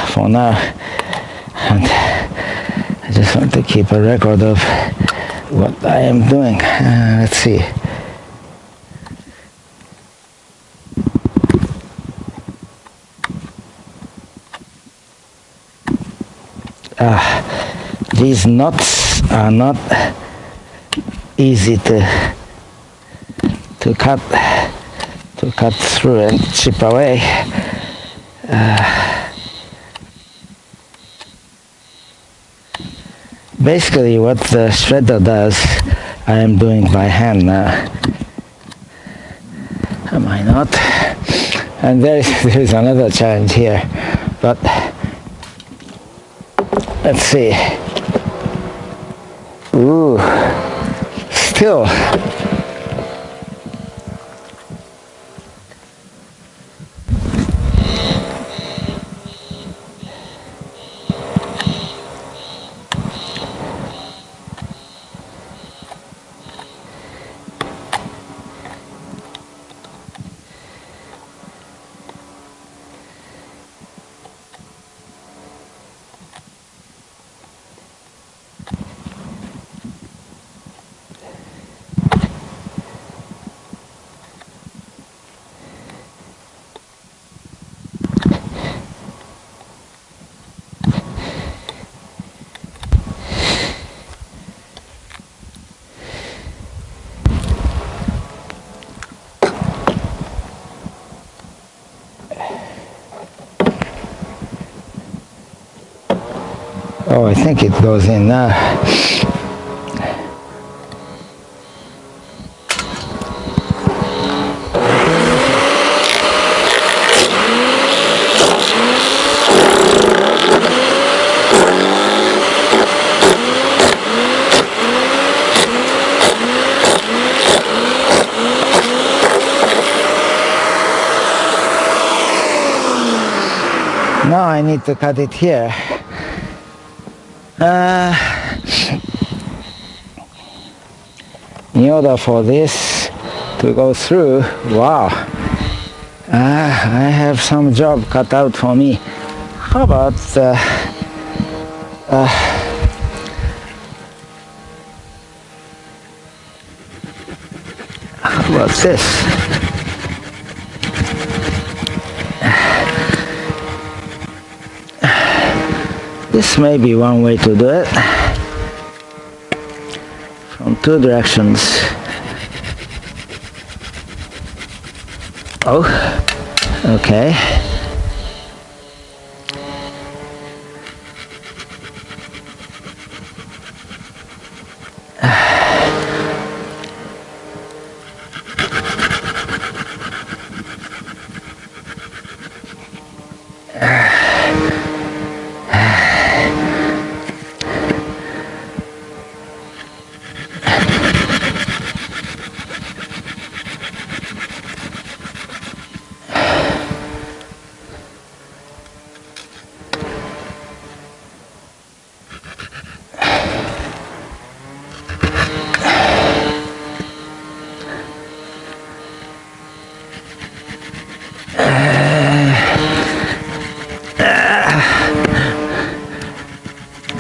for now I just want to keep a record of what I am doing. Let's see. These knots are not easy to cut through and chip away. Basically what the shredder does, I am doing by hand now. Am I not? And there is another challenge here, but let's see. Ooh, still. Oh, I think it goes in now. Now I need to cut it here. In order for this to go through, wow, I have some job cut out for me. How about this? This may be one way to do it, from two directions. Oh, okay.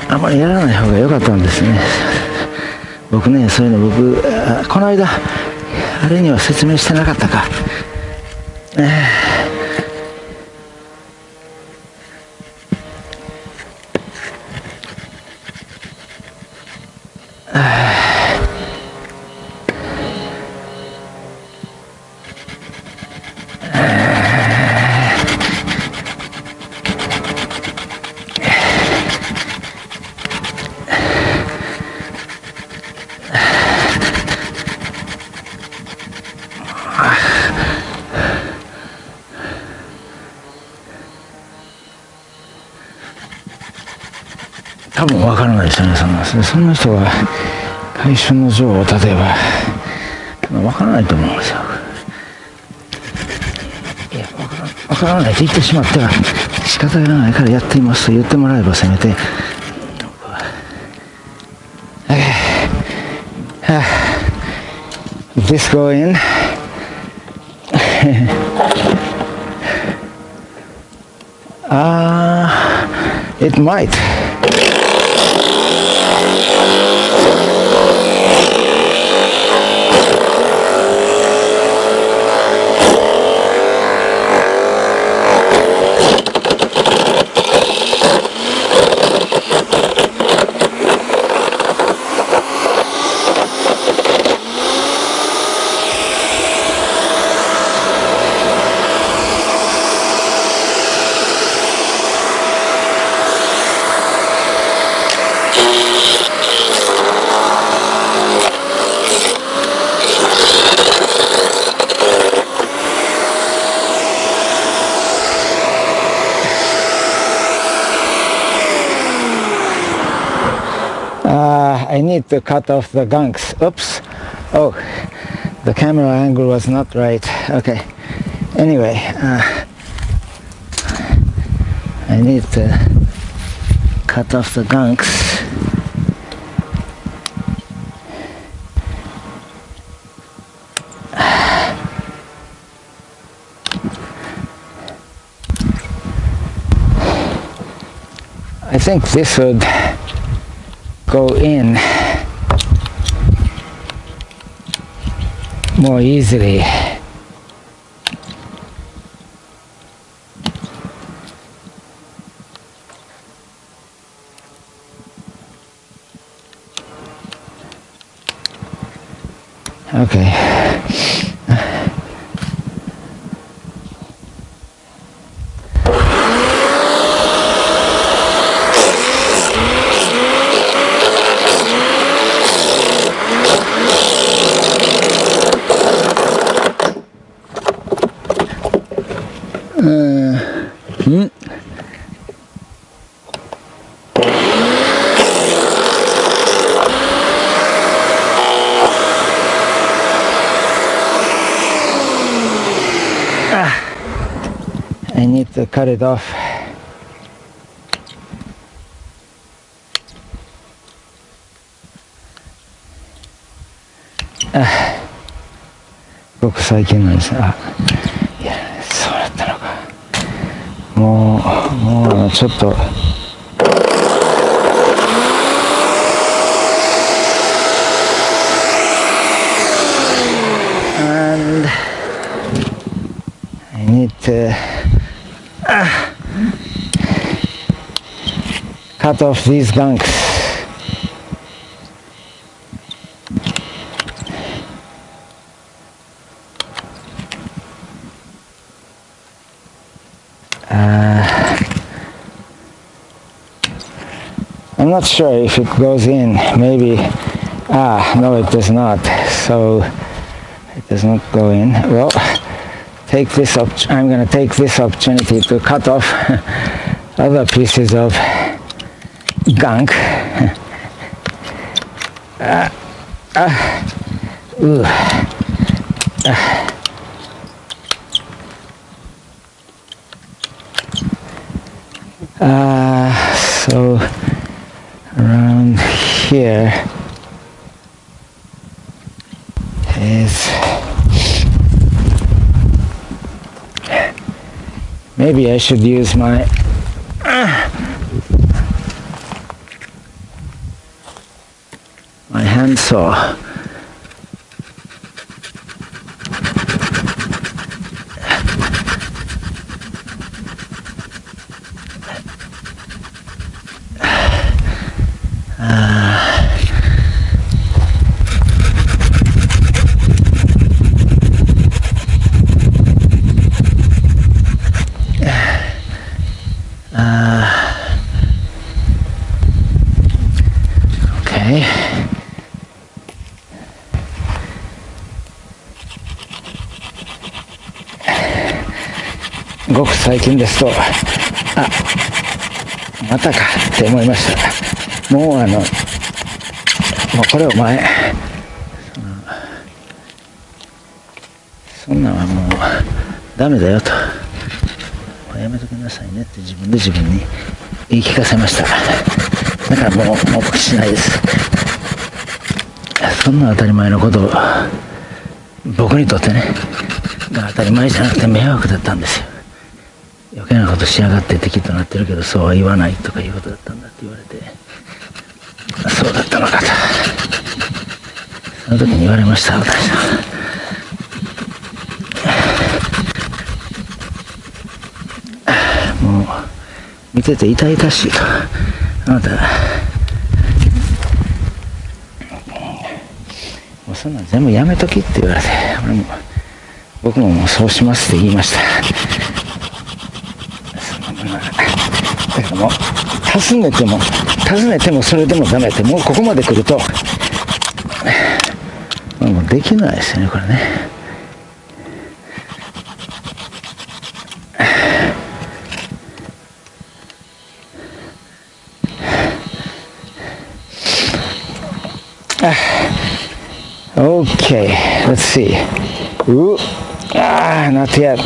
あまりやらない方が良かったんですね。僕ね、そういうのこの間あれには説明してなかったか。多分わからないですよね。そんな人が回収の錠を例えばわからないと思うんですよ。いや、わからないと言ってしまっては仕方がないからやっていますと言ってもらえばせめて、this go in. It might. I need to cut off the gunks. Oops. Oh, the camera angle was not right. Okay. Anyway, I need to cut off the gunks. I think this would go in more easily. Okay. I need to cut it off.ごく最近なんです。いや、そうだったのか。もうちょっと。And I need to cut off these gunks. I'm not sure if it goes in. Maybe. No, it does not. So it does not go in. Well, I'm going to take this opportunity to cut off other pieces of gunk. So around here is, maybe I should use my handsaw. Okay.ごく最近ですと、またかって思いました。もうこれを前、そんなんはもうダメだよと、やめときなさいねって自分で自分に言い聞かせました。だからもうしないです。そんな当たり前のことを僕にとってね、当たり前じゃなくて迷惑だったんですよ。余計なことしやがって敵となってるけど、そうは言わないとかいうことだったんだって言われて、そうだったのかと、その時に言われました。私はもう見てて痛々しいと、あなたもうそんなん全部やめときって言われて、僕ももうそうしますって言いました。だからもう尋ねてもそれでもダメって、もうここまで来るともうできないですよね、これね。Okay, let's see. Not yet.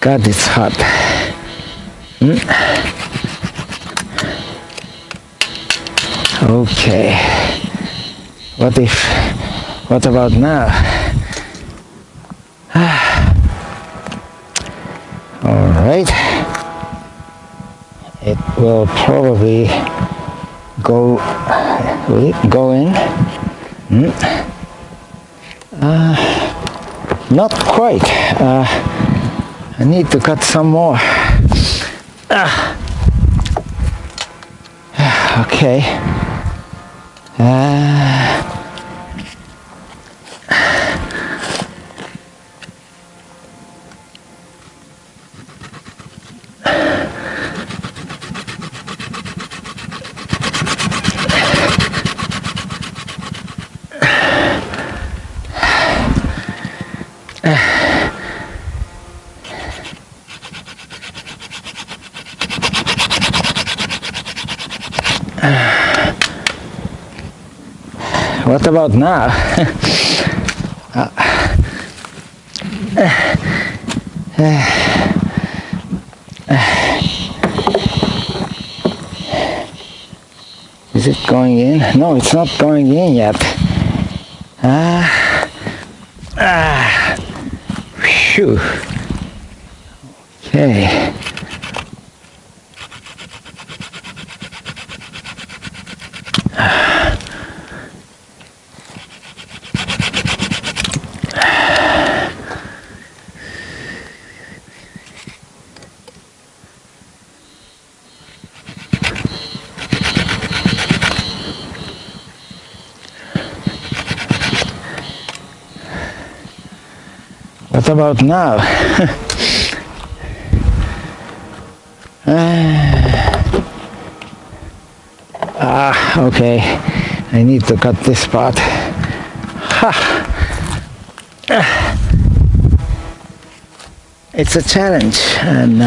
God, it's hot. Okay. What about now? All right. It will probably go in. Not quite. I need to cut some more. Okay. What about now? Is it going in? No, it's not going in yet. Phew. Okay. What about now? Okay. I need to cut this part. It's a challenge, and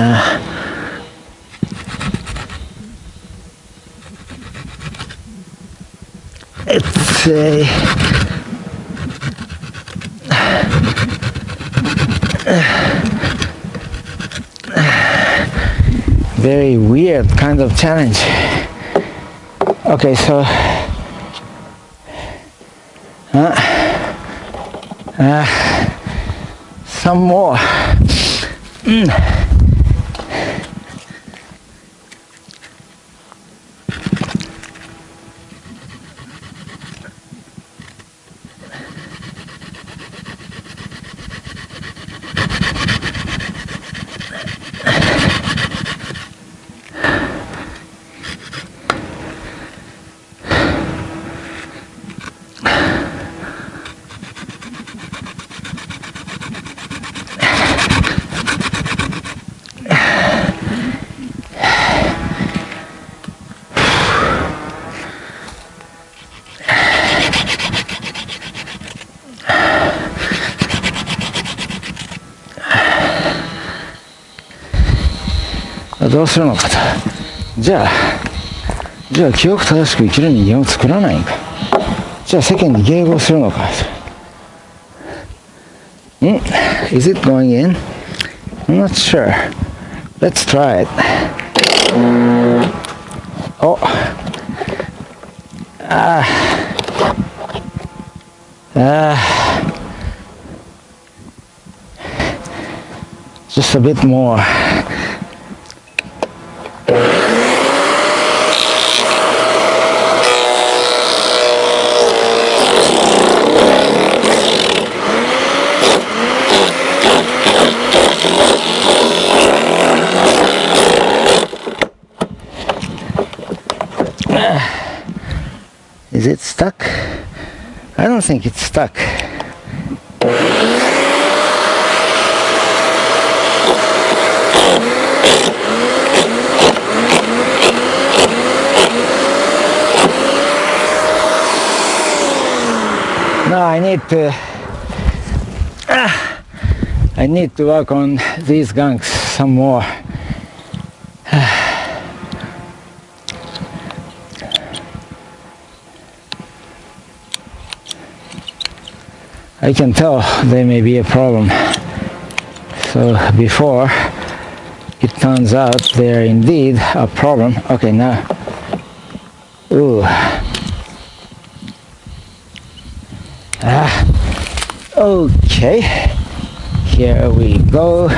it's a very weird kind of challenge. Okay, so some more.どうするのかと。じゃあ記憶正しく生きる人間を作らないんか。じゃあ世間に迎合するのか。Is it going in? I'm not sure. Let's try it. Oh. Just a bit more. Is it stuck? I don't think it's stuck. No, I need to work on these gunks some more. I can tell they may be a problem. So before it turns out they are indeed a problem. Okay, now. Ooh. Okay. Here we go.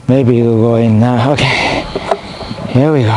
Maybe we'll go in now. Okay, here we go.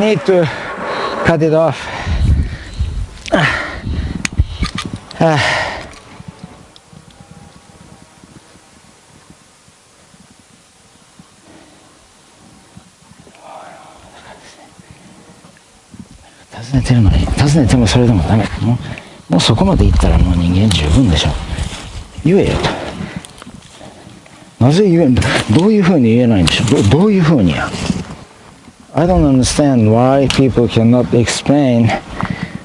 need to cut it off.尋ねてるのに、尋ねてもそれでもダメ。もうそこまで行ったらもう人間十分でしょ。言えよと。なぜ言えんだ。どういうふうに言えないんでしょう。どういうふうにや。I don't understand why people cannot explain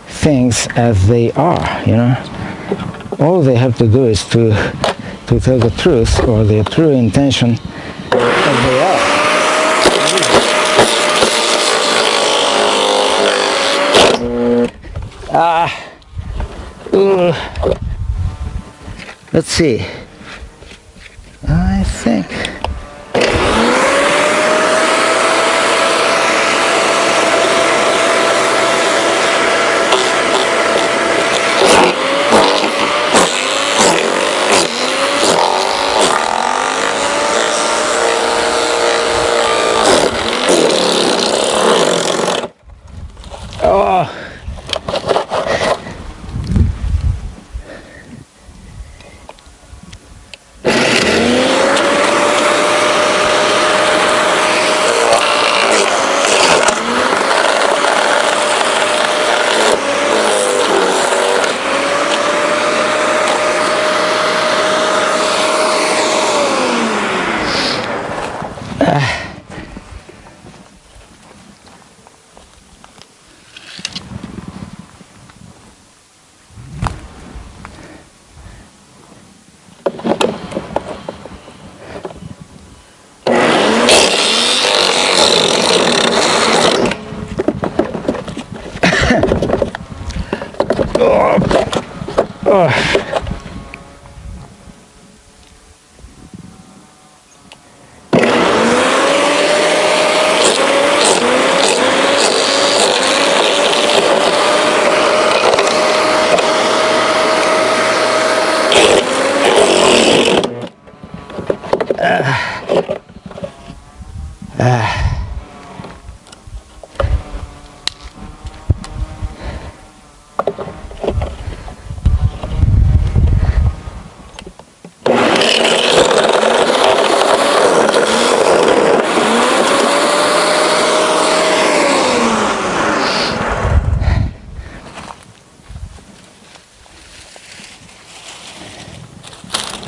things as they are, you know. All they have to do is to tell the truth or their true intention as they are. Let's see. I think.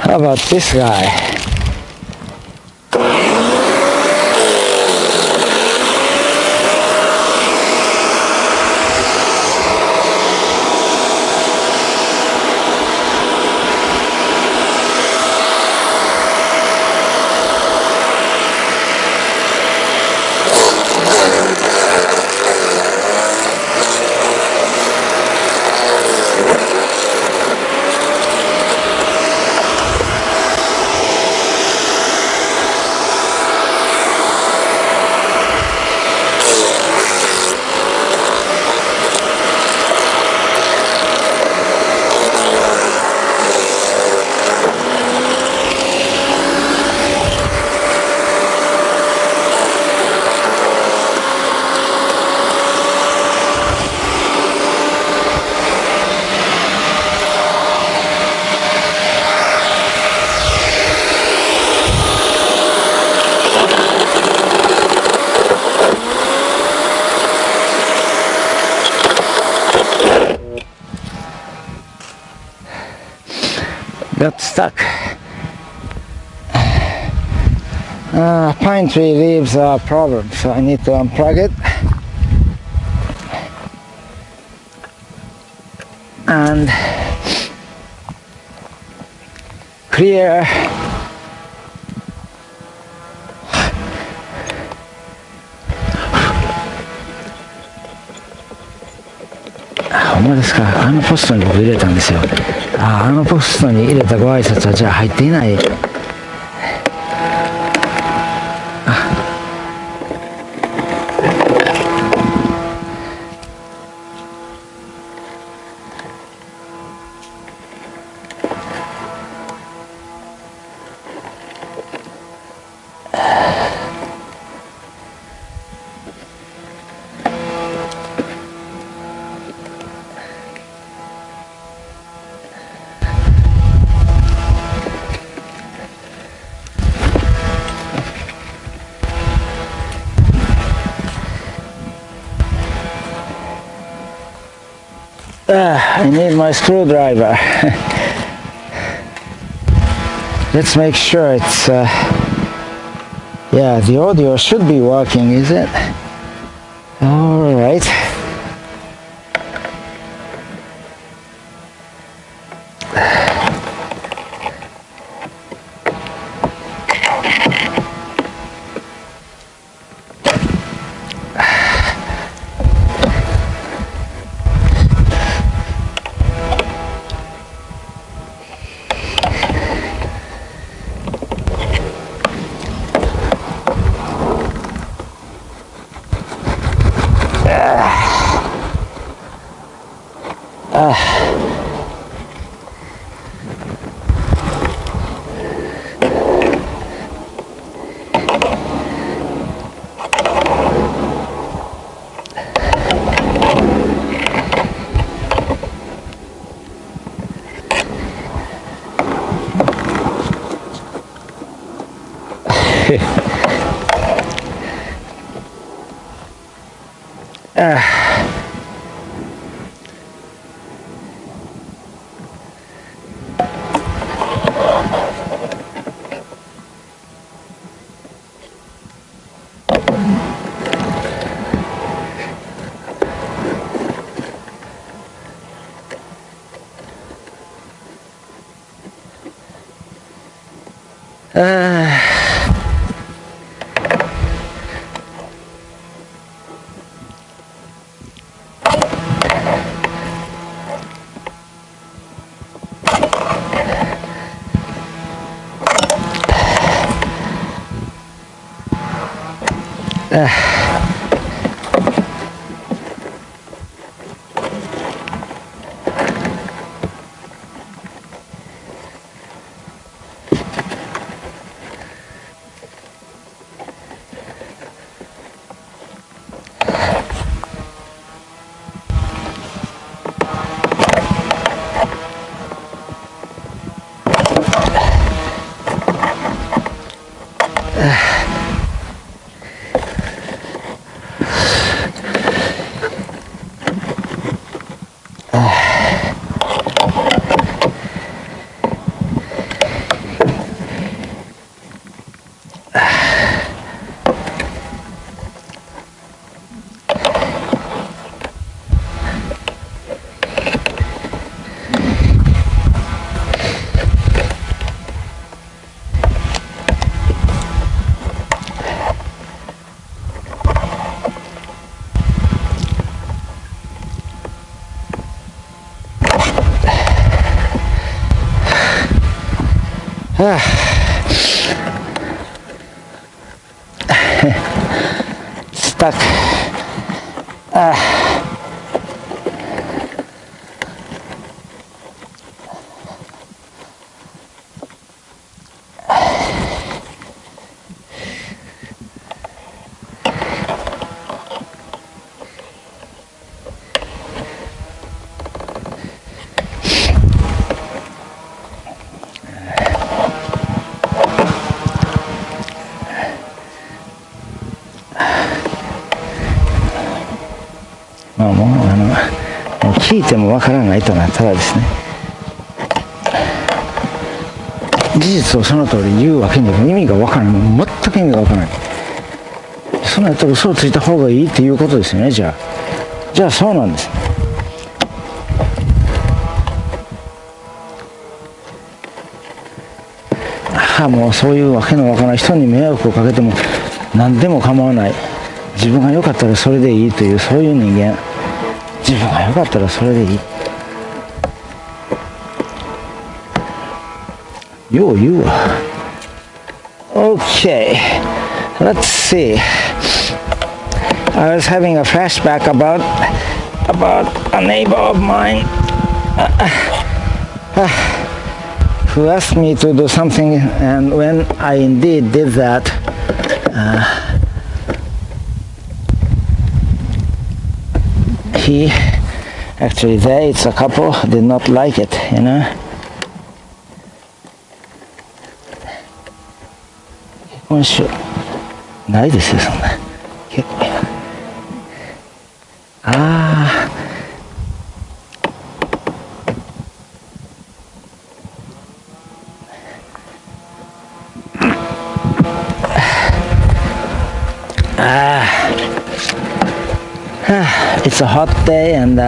How about this guy? Got stuck. Pine tree leaves are a problem, so I need to unplug it and clearほんまですか。あのポストに僕入れたんですよ。あのポストに入れたご挨拶はじゃあ入っていない。I need my screwdriver. Let's make sure it's yeah, the audio should be working, is it? All right. Stuck.もう聞いてもわからないとなったらですね、事実をその通り言うわけにも意味がわからない。全く意味がわからない。そんなやったら嘘をついた方がいいっていうことですよね。じゃあそうなんです。もうそういうわけのわからない人に迷惑をかけても何でも構わない、自分が良かったらそれでいいという、そういう人間。自分が良かったらそれでいい。よう言うわ。Okay, let's see. I was having a flashback about a neighbor of mine who asked me to do something, and when I indeed did that, he actually, it's a couple, did not like it, you know. 結婚しようないですよ、そんな。結婚。a hot day and